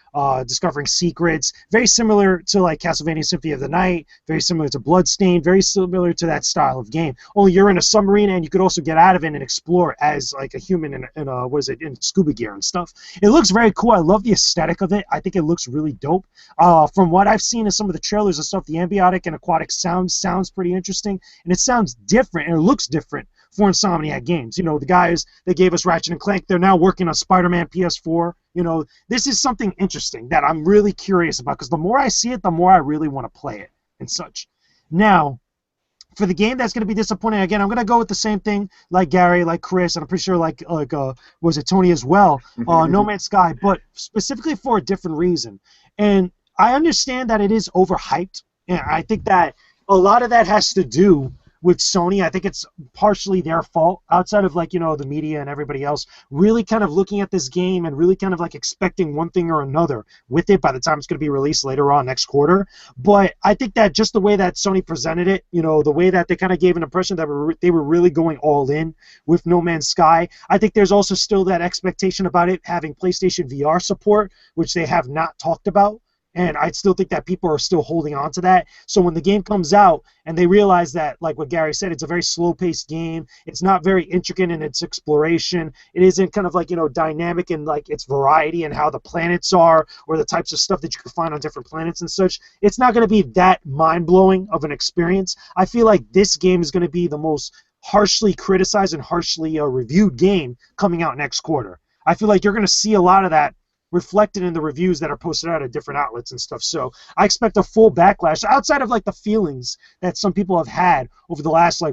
discovering secrets, very similar to like Castlevania Symphony of the Night, very similar to Bloodstained, very similar to that style of game. Only you're in a submarine and you could also get out of it and explore as like a human in scuba gear and stuff. It looks very cool. I love the aesthetic of it. I think it looks really dope. From what I've seen in some of the trailers and stuff, the ambiotic and aquatic sounds pretty interesting, and it sounds different and it looks different for Insomniac Games. The guys that gave us Ratchet & Clank, they're now working on Spider-Man PS4. This is something interesting that I'm really curious about, because the more I see it, the more I really want to play it and such. Now, for the game that's going to be disappointing, again, I'm going to go with the same thing like Gary, like Chris, and I'm pretty sure like was it Tony as well, No Man's Sky, but specifically for a different reason. And I understand that it is overhyped, and I think that a lot of that has to do with Sony. I think it's partially their fault, outside of like, the media and everybody else really kind of looking at this game and really kind of like expecting one thing or another with it by the time it's going to be released later on next quarter. But I think that just the way that Sony presented it, the way that they kind of gave an impression that they were really going all in with No Man's Sky. I think there's also still that expectation about it having PlayStation VR support, which they have not talked about. And I still think that people are still holding on to that. So when the game comes out and they realize that, like what Gary said, it's a very slow-paced game. It's not very intricate in its exploration. It isn't kind of like, dynamic in like its variety and how the planets are or the types of stuff that you can find on different planets and such. It's not going to be that mind-blowing of an experience. I feel like this game is going to be the most harshly criticized and harshly reviewed game coming out next quarter. I feel like you're going to see a lot of that reflected in the reviews that are posted out at different outlets and stuff. So I expect a full backlash outside of like the feelings that some people have had over the last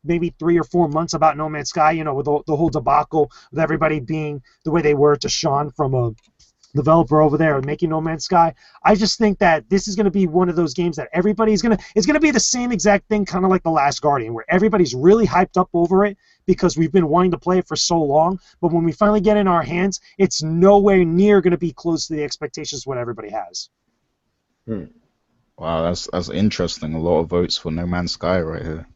maybe 3 or 4 months about No Man's Sky, with the whole debacle of everybody being the way they were to Sean from developer over there making No Man's Sky. I just think that this is going to be one of those games that everybody's going to, it's going to be the same exact thing, kind of like The Last Guardian, where everybody's really hyped up over it because we've been wanting to play it for so long, but when we finally get it in our hands, it's nowhere near going to be close to the expectations of what everybody has. Wow, that's interesting. A lot of votes for No Man's Sky right here.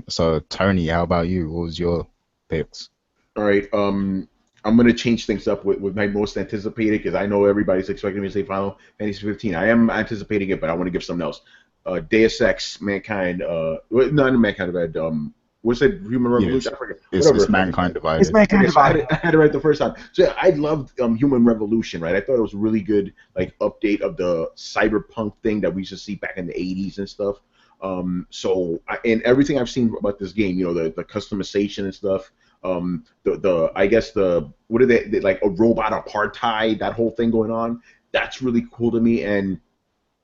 So Tony, how about you? What was your picks? All right. I'm going to change things up with my most anticipated, because I know everybody's expecting me to say Final Fantasy 15. I am anticipating it, but I want to give something else. Deus Ex, Mankind, not Mankind Divided, what's it, Human Revolution? I forget. It's Mankind Divided. It's Mankind Divided. I had it right the first time. So I loved Human Revolution, right? I thought it was a really good update of the cyberpunk thing that we used to see back in the 80s and stuff. And everything I've seen about this game, the customization and stuff, I guess what are they like, a robot apartheid, that whole thing going on, that's really cool to me. And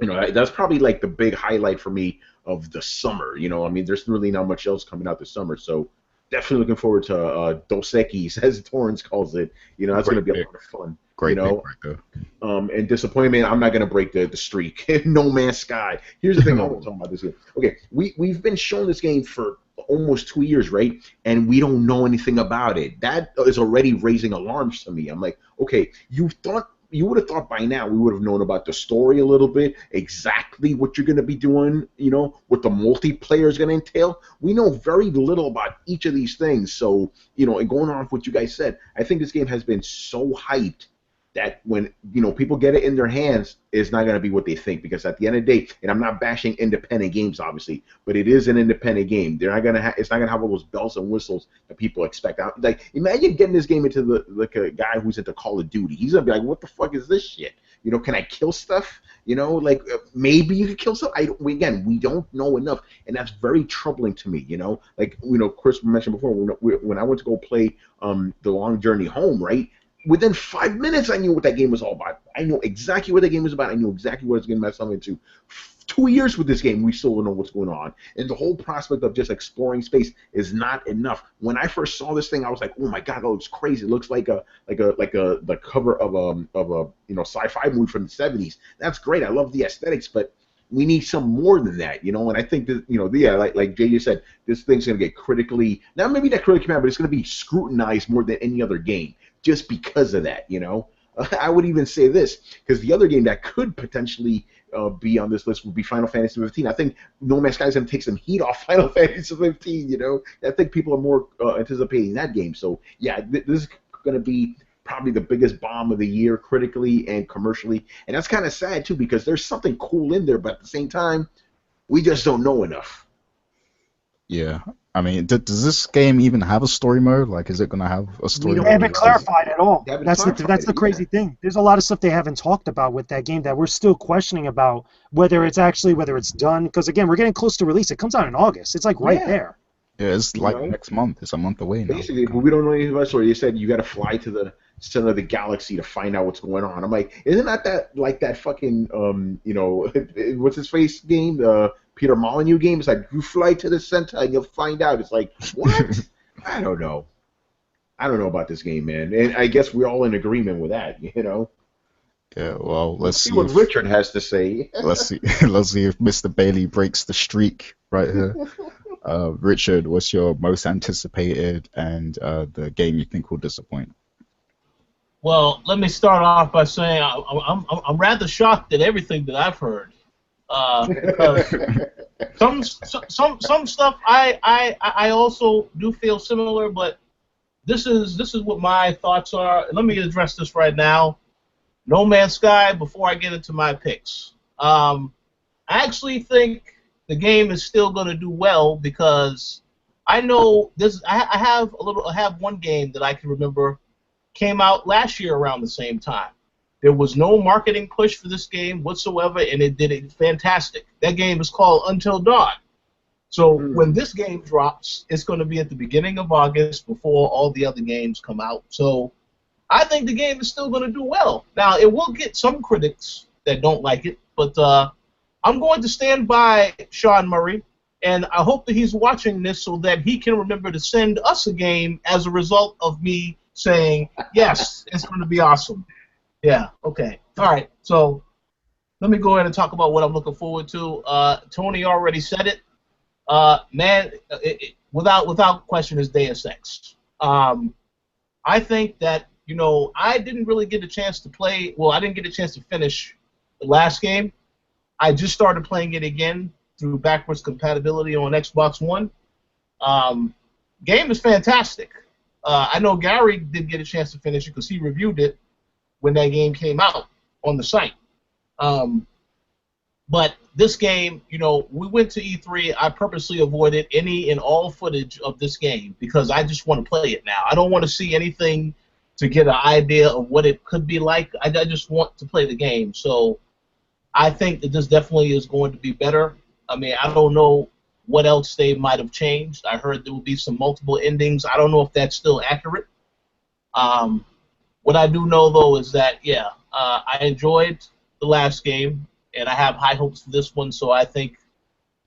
that's probably like the big highlight for me of the summer. I mean, there's really not much else coming out this summer, so definitely looking forward to Dos Equis, as Torrance calls it. That's going to be a lot of fun. Great pick right there. And disappointment, I'm not going to break the streak. No Man's Sky. Here's the thing I want to talk about this game. Okay, we've been showing this game for almost 2 years, right? And we don't know anything about it. That is already raising alarms to me. I'm like, okay, you would have thought by now we would have known about the story a little bit, exactly what you're going to be doing, what the multiplayer is going to entail. We know very little about each of these things. So, and going on with what you guys said, I think this game has been so hyped that when people get it in their hands, it's not going to be what they think, because at the end of the day, and I'm not bashing independent games obviously, but it is an independent game. They're not going to it's not going to have all those bells and whistles that people expect. Like, imagine getting this game into a guy who's into Call of Duty. He's going to be like, what the fuck is this shit? Can I kill stuff? Maybe you could kill stuff. Again, we don't know enough, and that's very troubling to me. Chris mentioned before, when I went to go play The Long Journey Home, right? Within 5 minutes, I knew what that game was all about. I knew exactly what the game was about. I knew exactly what I was getting myself into. 2 years with this game, we still don't know what's going on. And the whole prospect of just exploring space is not enough. When I first saw this thing, I was like, "Oh my god, that looks crazy! It looks like the cover of a sci-fi movie from the '70s. That's great. I love the aesthetics, but we need some more than that, And I think that, like JJ said, this thing's going to get critically, not maybe not critically, but it's going to be scrutinized more than any other game, just because of that, I would even say this, because the other game that could potentially be on this list would be Final Fantasy 15. I think No Man's Sky is going to take some heat off Final Fantasy 15, I think people are more anticipating that game. So, yeah, this is going to be probably the biggest bomb of the year critically and commercially. And that's kind of sad, too, because there's something cool in there, but at the same time, we just don't know enough. Yeah. I mean, does this game even have a story mode? Like, is it going to have a story mode? They haven't clarified at all. That's the crazy thing. There's a lot of stuff they haven't talked about with that game that we're still questioning about whether it's done. Because, again, we're getting close to release. It comes out in August. It's like right there. Yeah, it's like next month. It's a month away now. Basically, but we don't know anything about the story. You said you got to fly to the center of the galaxy to find out what's going on. I'm like, isn't that like that fucking what's his face game, the Peter Molyneux game? It's like, you fly to the center and you'll find out. It's like, what? I don't know about this game, man. And I guess we're all in agreement with that, Yeah, well, let's see what Richard has to say. let's see if Mr. Bailey breaks the streak right here. Richard, what's your most anticipated and the game you think will disappoint? Well, let me start off by saying I'm rather shocked at everything that I've heard. Because some stuff I also do feel similar, but this is what my thoughts are. Let me address this right now. No Man's Sky, before I get into my picks. I actually think the game is still going to do well, because I know this. I have one game that I can remember came out last year around the same time. There was no marketing push for this game whatsoever, and it did it fantastic. That game is called Until Dawn. So when this game drops, it's going to be at the beginning of August before all the other games come out. So I think the game is still going to do well. Now, it will get some critics that don't like it, but I'm going to stand by Sean Murray, and I hope that he's watching this so that he can remember to send us a game as a result of me saying, yes, it's going to be awesome. Yeah. Okay. All right. So let me go ahead and talk about what I'm looking forward to. Tony already said it. Man, without question, is Deus Ex. I think that I didn't really get a chance to play. Well, I didn't get a chance to finish the last game. I just started playing it again through backwards compatibility on Xbox One. Um, Game is fantastic. I know Gary did get a chance to finish it because he reviewed it when that game came out on the site. Um, but this game, we went to E3. I purposely avoided any and all footage of this game because I just want to play it now. I don't want to see anything to get an idea of what it could be like. I just want to play the game. So I think that this definitely is going to be better. I mean, I don't know what else they might have changed. I heard there will be some multiple endings. I don't know if that's still accurate. What I do know, though, is that, I enjoyed the last game, and I have high hopes for this one, so I think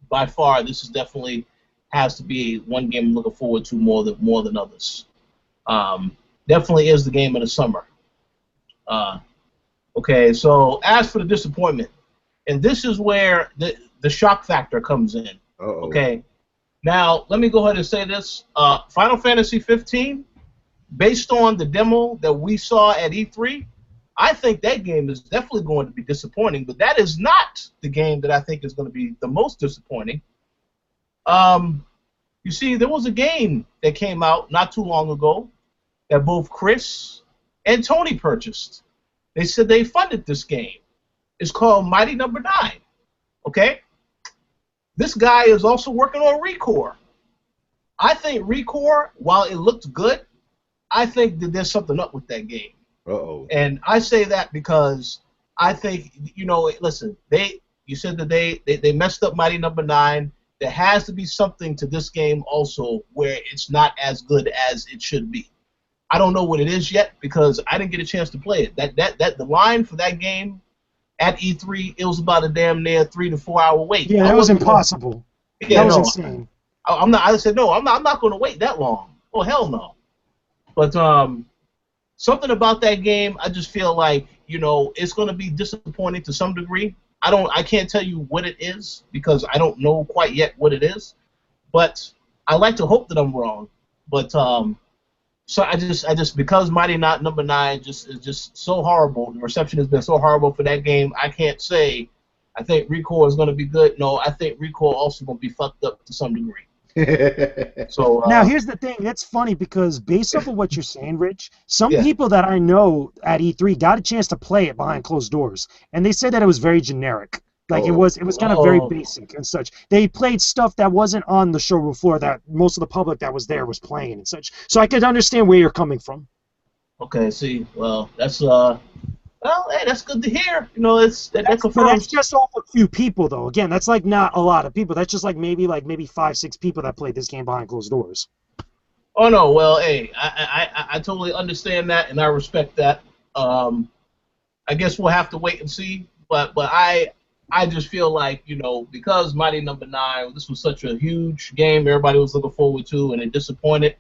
by far this is definitely has to be one game I'm looking forward to more than others. Definitely is the game of the summer. Okay, so as for the disappointment, and this is where the shock factor comes in. Uh-oh. Okay, now let me go ahead and say this: Final Fantasy 15, based on the demo that we saw at E3, I think that game is definitely going to be disappointing. But that is not the game that I think is going to be the most disappointing. You see, there was a game that came out not too long ago that both Chris and Tony purchased. They said they funded this game. It's called Mighty Number 9. Okay? This guy is also working on ReCore. I think ReCore, while it looked good, I think that there's something up with that game. Uh-oh. And I say that because I think, listen, you said that they messed up Mighty Number 9. There has to be something to this game also where it's not as good as it should be. I don't know what it is yet because I didn't get a chance to play it. The line for that game at E3, it was about a damn near 3 to 4 hour wait. Yeah, that was impossible. That was insane. I'm not. I said no. I'm not going to wait that long. Oh hell no. But something about that game, I just feel like it's going to be disappointing to some degree. I can't tell you what it is because I don't know quite yet what it is. But I like to hope that I'm wrong. But so I just because Mighty Number 9 is just so horrible. The reception has been so horrible for that game. I can't say I think ReCore is going to be good. No, I think ReCore also going to be fucked up to some degree. So now here's the thing. That's funny because based off of what you're saying, Rich, some people that I know at E3 got a chance to play it behind closed doors, and they said that it was very generic. Like it was kind of very basic and such. They played stuff that wasn't on the showroom floor that most of the public that was there was playing and such. So I could understand where you're coming from. Okay, see, well, that's hey, that's good to hear. That confirms. But that's just off a few people, though. Again, that's like not a lot of people. That's just like maybe 5-6 people that played this game behind closed doors. Oh no, well, hey, I totally understand that and I respect that. I guess we'll have to wait and see. But I just feel like because Mighty Number 9, this was such a huge game everybody was looking forward to, and it disappointed.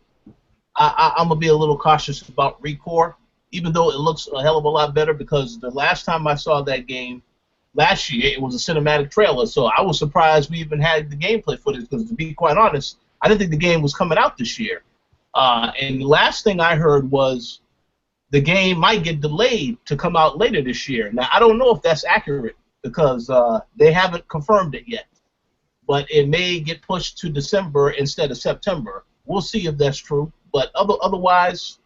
I'm gonna be a little cautious about ReCore. Even though it looks a hell of a lot better, because the last time I saw that game last year, it was a cinematic trailer, so I was surprised we even had the gameplay footage, because to be quite honest, I didn't think the game was coming out this year. And the last thing I heard was the game might get delayed to come out later this year. Now, I don't know if that's accurate, because they haven't confirmed it yet. But it may get pushed to December instead of September. We'll see if that's true. But otherwise,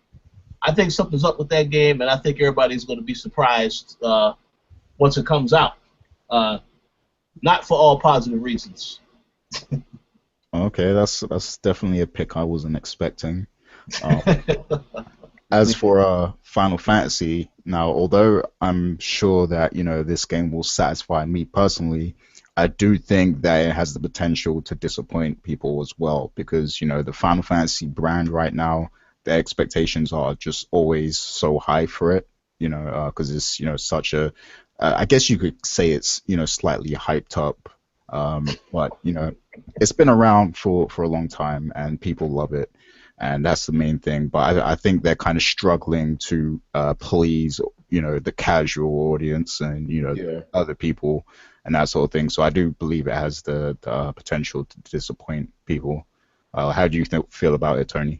I think something's up with that game, and I think everybody's going to be surprised once it comes out. Not for all positive reasons. Okay, that's definitely a pick I wasn't expecting. As for Final Fantasy, now, although I'm sure that this game will satisfy me personally, I do think that it has the potential to disappoint people as well, because the Final Fantasy brand right now, the expectations are just always so high for it, because it's such a I guess you could say it's slightly hyped up, but it's been around for a long time and people love it, and that's the main thing. But I think they're kind of struggling to please you know, the casual audience and, you know, Yeah. other people and that sort of thing. So I do believe it has the potential to disappoint people. How do you feel about it, Tony?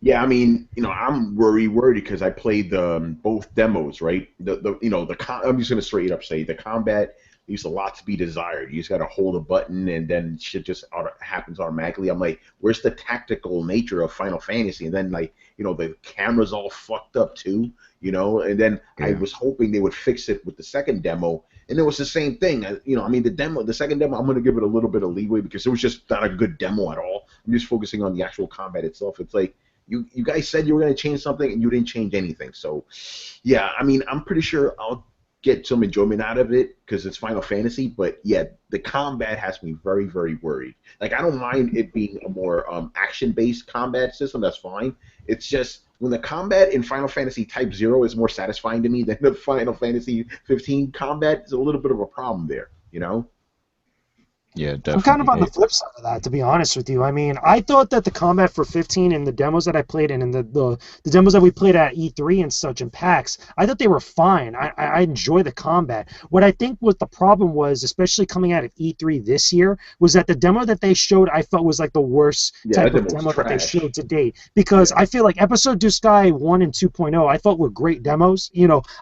Yeah, I mean, I'm worried because I played the both demos, right? I'm just gonna straight up say the combat leaves a lot to be desired. You just gotta hold a button and then shit just happens automatically. I'm like, where's the tactical nature of Final Fantasy? And then the camera's all fucked up too, And then I was hoping they would fix it with the second demo, and it was the same thing. The second demo, I'm gonna give it a little bit of leeway because it was just not a good demo at all. I'm just focusing on the actual combat itself. It's like, you guys said you were going to change something, and you didn't change anything. So, yeah, I mean, I'm pretty sure I'll get some enjoyment out of it because it's Final Fantasy. But, yeah, the combat has me very, very worried. Like, I don't mind it being a more action-based combat system. That's fine. It's just when the combat in Final Fantasy Type 0 is more satisfying to me than the Final Fantasy 15 combat, there's a little bit of a problem there, Yeah, definitely. I'm kind of on the flip side of that, to be honest with you. I mean, I thought that the combat for 15 and the demos that I played in and the demos that we played at E3 and such and PAX, I thought they were fine. I enjoy the combat. What I think what the problem was, especially coming out of E3 this year, was that the demo that they showed I felt was like the worst type of demo that they showed to date. Because I feel like Episode Du Sky 1 and 2.0 I thought were great demos.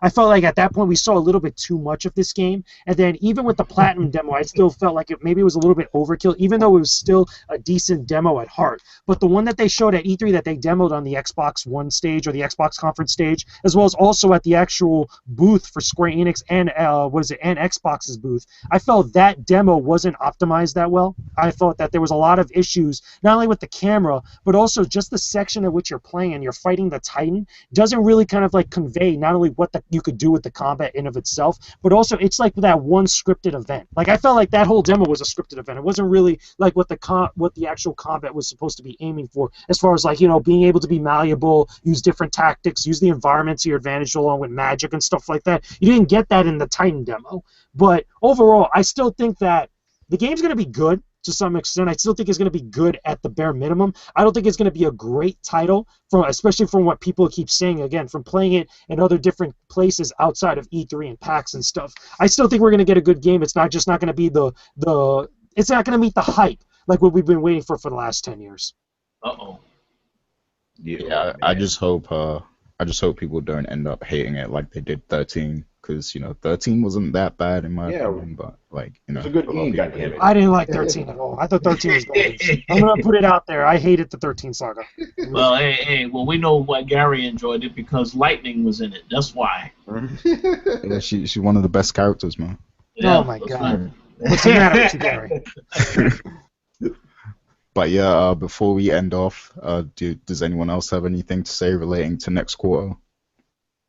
I felt like at that point we saw a little bit too much of this game. And then even with the Platinum demo, I still felt like maybe it was a little bit overkill, even though it was still a decent demo at heart. But the one that they showed at E3 that they demoed on the Xbox One stage or the Xbox conference stage, as well as also at the actual booth for Square Enix and and Xbox's booth, I felt that demo wasn't optimized that well. I thought that there was a lot of issues, not only with the camera, but also just the section in which you're playing and you're fighting the Titan doesn't really kind of like convey not only what you could do with the combat in of itself, but also it's like that one scripted event. Like I felt like that whole demo was a scripted event. It wasn't really like what the actual combat was supposed to be aiming for, as far as like being able to be malleable, use different tactics, use the environment to your advantage along with magic and stuff like that. You didn't get that in the Titan demo. But overall, I still think that the game's going to be good to some extent. I still think it's going to be good at the bare minimum. I don't think it's going to be a great title, especially from what people keep saying, again, from playing it in other different places outside of E3 and PAX and stuff. I still think we're going to get a good game. It's not going to be it's not going to meet the hype like what we've been waiting for the last 10 years. Uh-oh. Yeah, I just hope people don't end up hating it like they did 13, because 13 wasn't that bad in my opinion, but it's a good game. I didn't like 13 at all. I thought 13 was garbage. I'm gonna put it out there. I hated the 13 saga. Well, we know why Gary enjoyed it, because Lightning was in it. That's why. Yeah, she's one of the best characters, man. Yeah, oh my god. What's the matter with you, Gary? But yeah, before we end off, does anyone else have anything to say relating to next quarter?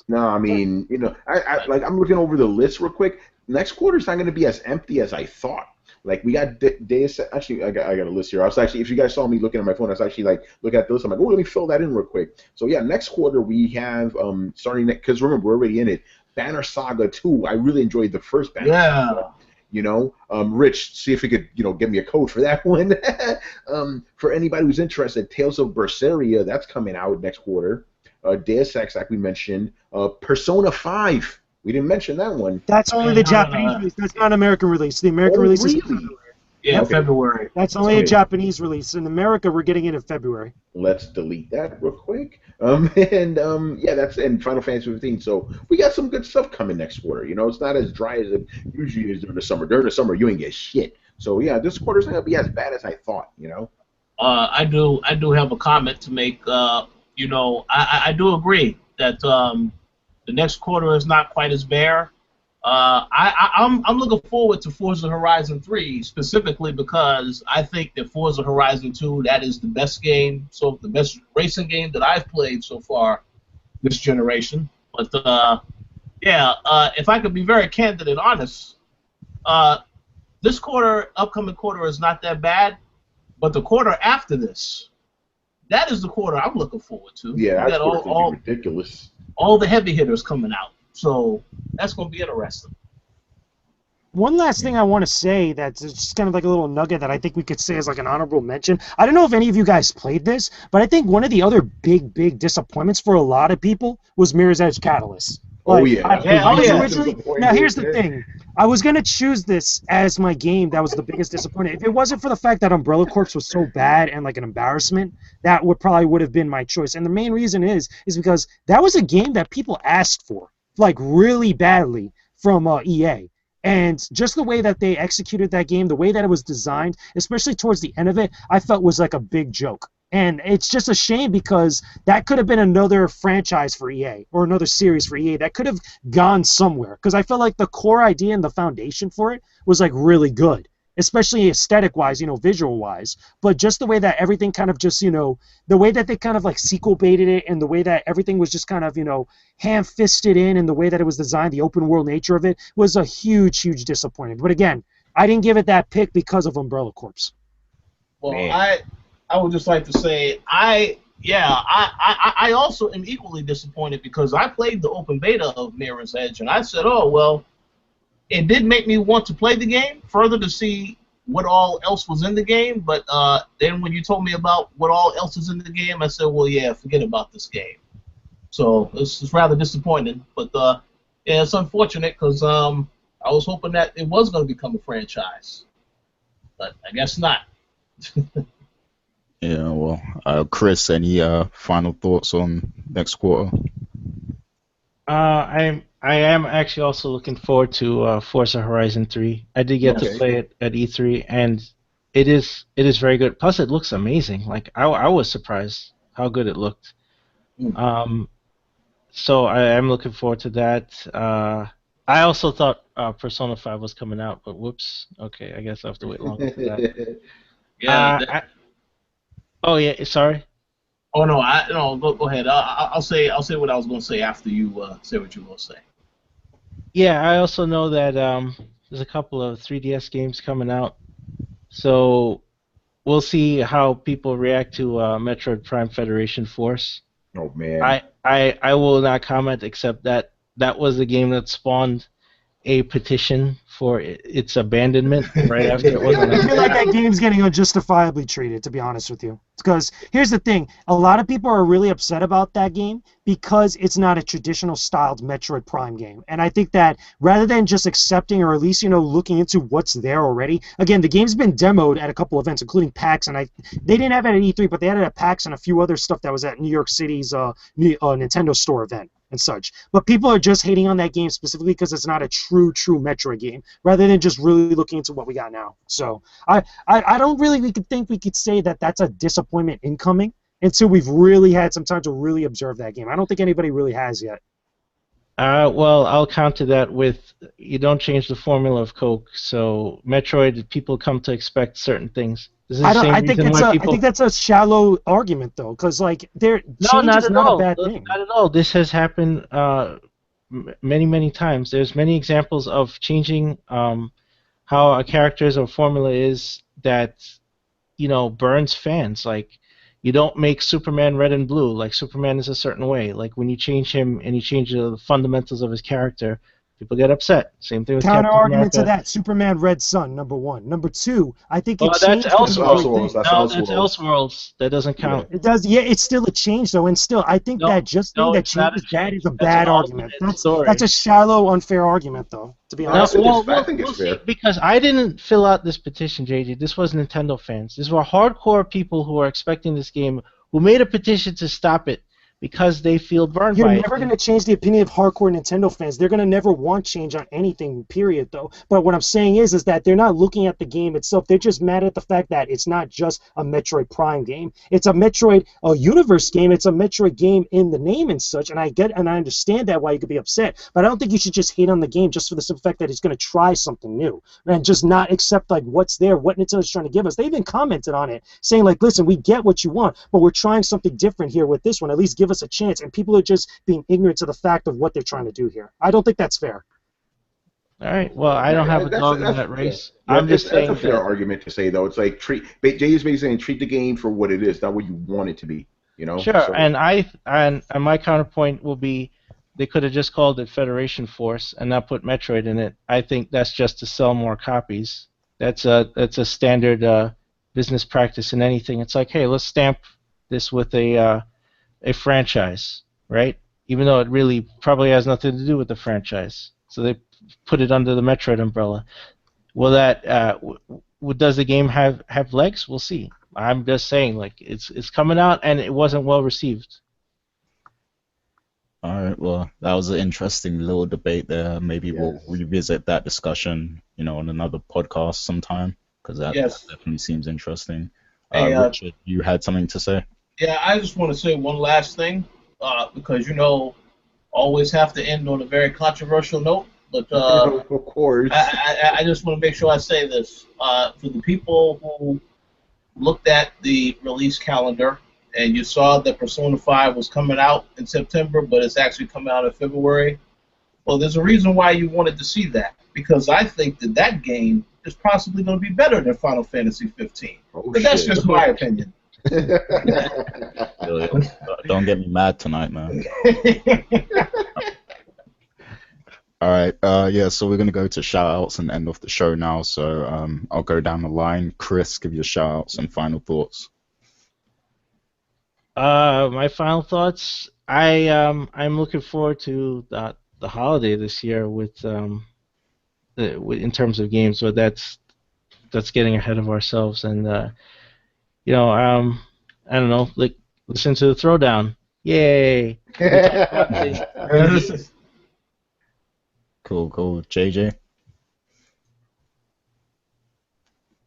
No, I mean, I'm looking over the list real quick. Next quarter's not going to be as empty as I thought. Like we got Deus. Actually, I got a list here. I was actually, if you guys saw me looking at my phone, I was actually like looking at the list. I'm like, oh, let me fill that in real quick. So yeah, next quarter we have starting because remember we're already in it. Banner Saga 2. I really enjoyed the first Banner Saga. Rich, see if you could, give me a code for that one. For anybody who's interested, Tales of Berseria, that's coming out next quarter. Deus Ex, like we mentioned. Persona 5, we didn't mention that one. That's only the Japanese release. That's not an American release. The American release is really? Yeah, okay. February. That's only a Japanese release. In America, we're getting it in February. Let's delete that real quick. That's in Final Fantasy 15. So we got some good stuff coming next quarter. It's not as dry as it usually is during the summer. During the summer, you ain't get shit. So yeah, this quarter's not gonna be as bad as I thought. I do have a comment to make. I do agree that the next quarter is not quite as bare. I'm looking forward to Forza Horizon 3 specifically because I think that Forza Horizon 2, that is the best game, so the best racing game that I've played so far this generation. But if I could be very candid and honest, this upcoming quarter is not that bad, but the quarter after this, that is the quarter I'm looking forward to. Yeah, that's all ridiculous. All the heavy hitters coming out. So that's going to be interesting. One last thing I want to say that's just kind of like a little nugget that I think we could say as like an honorable mention. I don't know if any of you guys played this, but I think one of the other big disappointments for a lot of people was Mirror's Edge Catalyst. Oh, yeah. Yeah, I oh, was yeah. originally. Now here's the thing. I was gonna choose this as my game that was the biggest disappointment. If it wasn't for the fact that Umbrella Corps was so bad and like an embarrassment, that would have been my choice. And the main reason is because that was a game that people asked for, like really badly from EA. And just the way that they executed that game, the way that it was designed, especially towards the end of it, I felt was like a big joke. And it's just a shame because that could have been another franchise for EA or another series for EA that could have gone somewhere. Because I felt like the core idea and the foundation for it was like really good, especially aesthetic-wise, visual-wise. But just the way that everything kind of just, the way that they kind of like sequel baited it and the way that everything was just kind of, ham-fisted in and the way that it was designed, the open world nature of it was a huge, huge disappointment. But again, I didn't give it that pick because of Umbrella Corps. Well, Man. I would just like to say I also am equally disappointed because I played the open beta of Mirror's Edge and I said, oh well, it did make me want to play the game further to see what all else was in the game. But then when you told me about what all else is in the game, I said, well, yeah, forget about this game. So it's rather disappointing. But yeah, it's unfortunate because I was hoping that it was going to become a franchise, but I guess not. Yeah, well, Chris, any final thoughts on next quarter? I am actually also looking forward to Forza Horizon 3. I did get to play it at E3, and it is very good. Plus, it looks amazing. Like I was surprised how good it looked. So I am looking forward to that. I also thought Persona 5 was coming out, but whoops. Okay, I guess I have to wait longer for that. Yeah. Oh yeah, sorry. Oh no, go ahead. I'll say what I was going to say after you say what you will say. Yeah, I also know that there's a couple of 3DS games coming out, so we'll see how people react to Metroid Prime Federation Force. Oh man. I will not comment except that was the game that spawned a petition for its abandonment right after it was I announced. feel like that game's getting unjustifiably treated, to be honest with you. Because here's the thing, a lot of people are really upset about that game because it's not a traditional styled Metroid Prime game. And I think that rather than just accepting or at least, looking into what's there already, again, the game's been demoed at a couple events, including PAX, and they didn't have it at E3, but they had it at PAX and a few other stuff that was at New York City's Nintendo store event and such. But people are just hating on that game specifically because it's not a true Metroid game, rather than just really looking into what we got now. So I don't really we could say that that's a disappointment incoming until we've really had some time to really observe that game. I don't think anybody really has yet. Well, I'll counter that with you don't change the formula of Coke. So Metroid, people come to expect certain things. I think that's a shallow argument though, because like change is not a bad thing. Not at all. This has happened many times. There's many examples of changing how a character's or formula is that burns fans. Like you don't make Superman red and blue. Like Superman is a certain way. Like when you change him and you change the fundamentals of his character, people get upset. Same thing with Counter Captain argument America. to that: Superman Red Sun, number one. Number two, I think Well, it that's changed. Elseworlds. That's No, that's Elseworlds. Elseworlds. That doesn't count. It does. Yeah, it's still a change though, and still, I think that just no, thing that it's not a changes that change. is a That's bad an argument. alternate story. That's a shallow, unfair argument though. To be No, honest. I think it's see, fair. because I didn't fill out this petition, JJ. This was Nintendo fans. These were hardcore people who are expecting this game, who made a petition to stop it because they feel burned You're by never it. going to change the opinion of hardcore Nintendo fans. They're going to never want change on anything, period, though. But what I'm saying is that they're not looking at the game itself. They're just mad at the fact that it's not just a Metroid Prime game. It's a Metroid universe game. It's a Metroid game in the name and such. And I understand that why you could be upset. But I don't think you should just hate on the game just for the simple fact that it's going to try something new and just not accept like what's there, what Nintendo's trying to give us. They even commented on it, saying like, listen, we get what you want, but we're trying something different here with this one. At least give us a chance. And people are just being ignorant to the fact of what they're trying to do here. I don't think that's fair. All right. Well, I don't have a dog in that race. I'm just saying that's a fair argument to say though. It's like Jay is basically saying treat the game for what it is, not what you want it to be. Sure. So, And my counterpoint will be they could have just called it Federation Force and not put Metroid in it. I think that's just to sell more copies. That's a standard business practice in anything. It's like, hey, let's stamp this with a franchise, right? even though it really probably has nothing to do with the franchise. So they put it under the Metroid umbrella. Will that does the game have legs? We'll see. I'm just saying, like, it's coming out and it wasn't well received. All right, well, that was an interesting little debate there. Maybe we'll revisit that discussion, on another podcast sometime, because that definitely seems interesting. Hey, Richard, you had something to say? Yeah, I just want to say one last thing, because always have to end on a very controversial note. But of course, I just want to make sure I say this for the people who looked at the release calendar and you saw that Persona 5 was coming out in September, but it's actually coming out in February. Well, there's a reason why you wanted to see that, because I think that game is possibly going to be better than Final Fantasy 15. But that's just my opinion. Don't get me mad tonight, man. All right, so we're going to go to shout-outs and end off the show now. So I'll go down the line. Chris, give your shout-outs and final thoughts. My final thoughts, I'm looking forward to the holiday this year with in terms of games, but that's getting ahead of ourselves. And I don't know, like, listen to the Throwdown. Yay! Cool. JJ?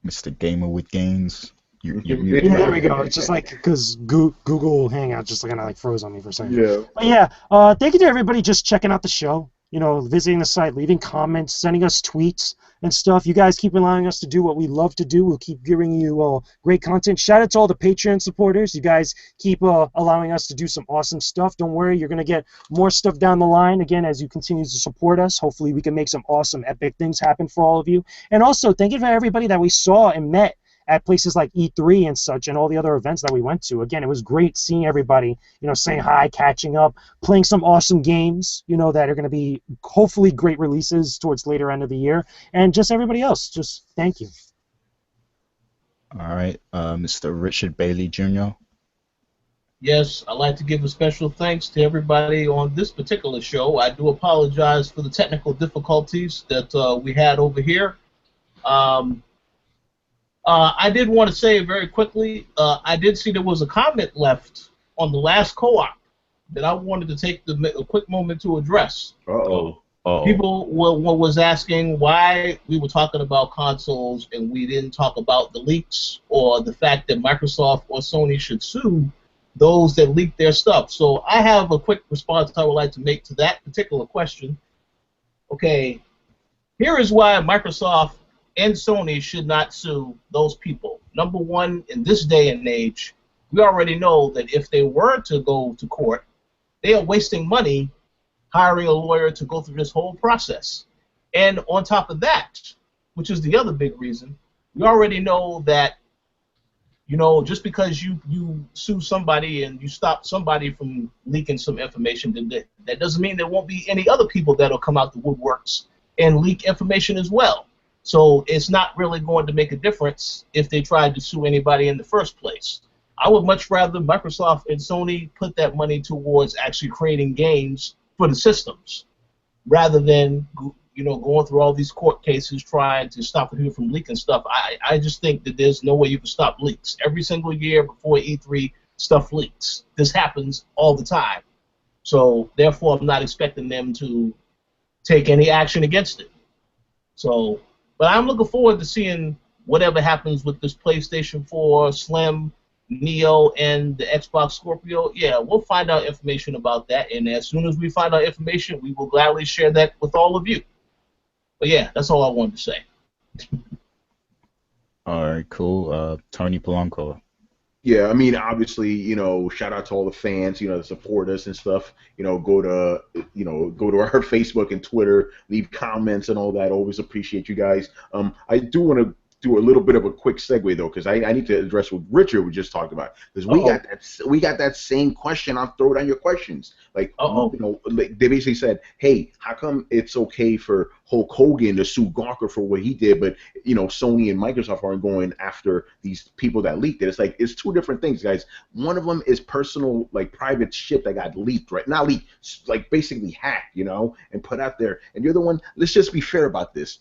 Mr. Gamer with Gains. Yeah, there we go. It's just like because Google Hangout just kind of like froze on me for a second. Yeah. But yeah, thank you to everybody just checking out the show. Visiting the site, leaving comments, sending us tweets and stuff. You guys keep allowing us to do what we love to do. We'll keep giving you great content. Shout out to all the Patreon supporters. You guys keep allowing us to do some awesome stuff. Don't worry, you're going to get more stuff down the line, again, as you continue to support us. Hopefully we can make some awesome, epic things happen for all of you. And also, thank you for everybody that we saw and met at places like E3 and such and all the other events that we went to. Again, it was great seeing everybody, saying hi, catching up, playing some awesome games, that are going to be hopefully great releases towards later end of the year. And just everybody else, just thank you. All right, Mr. Richard Bailey Jr. Yes, I'd like to give a special thanks to everybody on this particular show. I do apologize for the technical difficulties that we had over here. I did want to say very quickly, I did see there was a comment left on the last co-op that I wanted to take a quick moment to address. People was asking why we were talking about consoles and we didn't talk about the leaks or the fact that Microsoft or Sony should sue those that leaked their stuff. So I have a quick response I would like to make to that particular question. Okay, here is why Microsoft and Sony should not sue those people. Number one, in this day and age, we already know that if they were to go to court, they are wasting money hiring a lawyer to go through this whole process. And on top of that, which is the other big reason, we already know that, just because you sue somebody and you stop somebody from leaking some information, that doesn't mean there won't be any other people that'll come out the woodworks and leak information as well. So it's not really going to make a difference if they tried to sue anybody in the first place. I would much rather Microsoft and Sony put that money towards actually creating games for the systems, rather than going through all these court cases trying to stop people from leaking stuff. I just think that there's no way you can stop leaks. Every single year before E3, stuff leaks. This happens all the time. So therefore, I'm not expecting them to take any action against it. So. But I'm looking forward to seeing whatever happens with this PlayStation 4 Slim, Neo, and the Xbox Scorpio. Yeah, we'll find out information about that, and as soon as we find out information, we will gladly share that with all of you. But yeah, that's all I wanted to say. All right, cool. Tony Polanco. Yeah, I mean, obviously, shout out to all the fans, that support us and stuff. Go to our Facebook and Twitter, leave comments and all that. Always appreciate you guys. I do want to do a little bit of a quick segue though, because I need to address what Richard we just talked about, because we got that same question. I'll throw down your questions. Like, you know, like they basically said, hey, how come it's okay for Hulk Hogan to sue Gawker for what he did, but you know Sony and Microsoft aren't going after these people that leaked it? It's like it's two different things, guys. One of them is personal, like private shit that got leaked, right? Not leaked, like basically hacked, you know, and put out there. And the other one, let's just be fair about this.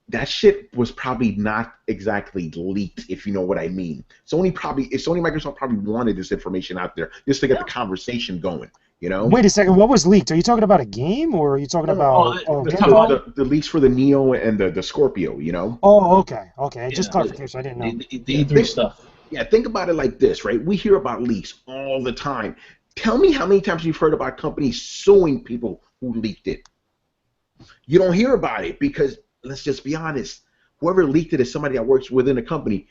That shit was probably not exactly leaked, if you know what I mean. Sony Microsoft probably wanted this information out there just to get the conversation going, you know? Wait a second, what was leaked? Are you talking about a game, or are you talking about the leaks for the Neo and the Scorpio, you know? Oh, okay. Just clarification, I didn't know. The E3 stuff. Yeah, think about it like this, right? We hear about leaks all the time. Tell me how many times you've heard about companies suing people who leaked it. You don't hear about it because, let's just be honest, whoever leaked it is somebody that works within a company.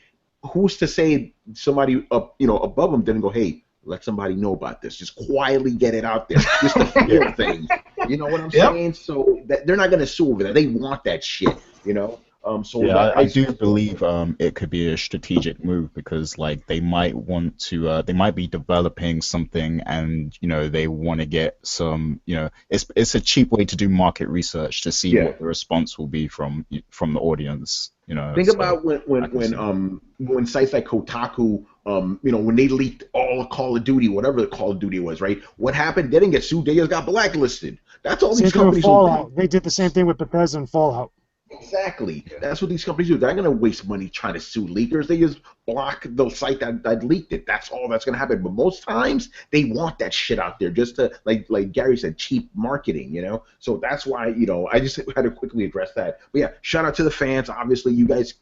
Who's to say somebody up, you know, above them didn't go, hey, let somebody know about this. Just quietly get it out there. Just a fear thing. You know what I'm saying? So they're not going to sue over that. They want that shit, you know? I do believe it could be a strategic move, because like they might want to they might be developing something, and you know they want to get some, you know, it's a cheap way to do market research to see what the response will be from the audience, you know. Think about when sites like Kotaku, you know, when they leaked all of Call of Duty, whatever the Call of Duty was, right? What happened? They didn't get sued. They just got blacklisted. That's all these companies do. They did the same thing with Bethesda and Fallout. Exactly. That's what these companies do. They're not going to waste money trying to sue leakers. They just block the site that leaked it. That's all that's going to happen. But most times, they want that shit out there just to, like Gary said, cheap marketing, you know? So that's why, you know, I just had to quickly address that. But yeah, shout out to the fans. Obviously, you guys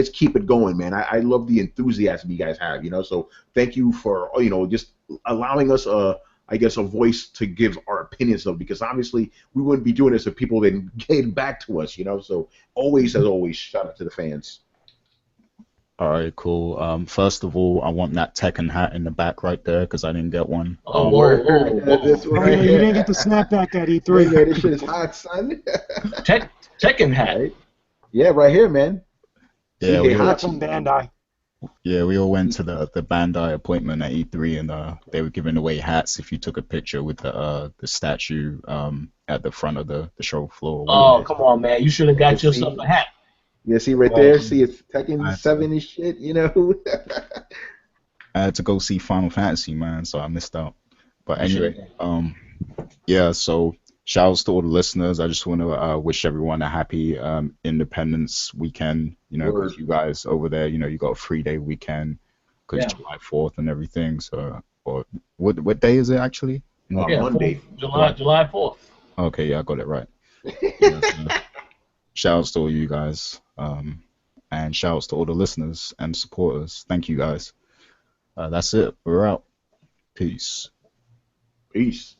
keep it going, man. I love the enthusiasm you guys have, you know? So thank you for, you know, just allowing us I guess, a voice to give our opinions of, because obviously we wouldn't be doing this if people didn't get back to us, you know. So always, as always, shout out to the fans. All right, cool. First of all, I want that Tekken hat in the back right there, because I didn't get one. You didn't get the snapback at E3. Yeah, this shit is hot, son. Tekken hat. Right? Yeah, right here, man. Yeah, we got from Bandai. Yeah, we all went to the Bandai appointment at E3, and they were giving away hats if you took a picture with the statue at the front of the show floor. Oh, come on, man! You should have got yourself a hat. Yeah, see right there. See, it's Tekken 7 and shit. You know. I had to go see Final Fantasy, man, so I missed out. But anyway, yeah. So shouts to all the listeners. I just want to wish everyone a happy Independence weekend. You know, because you guys over there, you know, you got a 3-day weekend because July 4th and everything. So, or what day is it actually? Monday. July 4th. Okay, yeah, I got it right. Yeah, so, shouts to all you guys, and shouts to all the listeners and supporters. Thank you guys. That's it. We're out. Peace. Peace.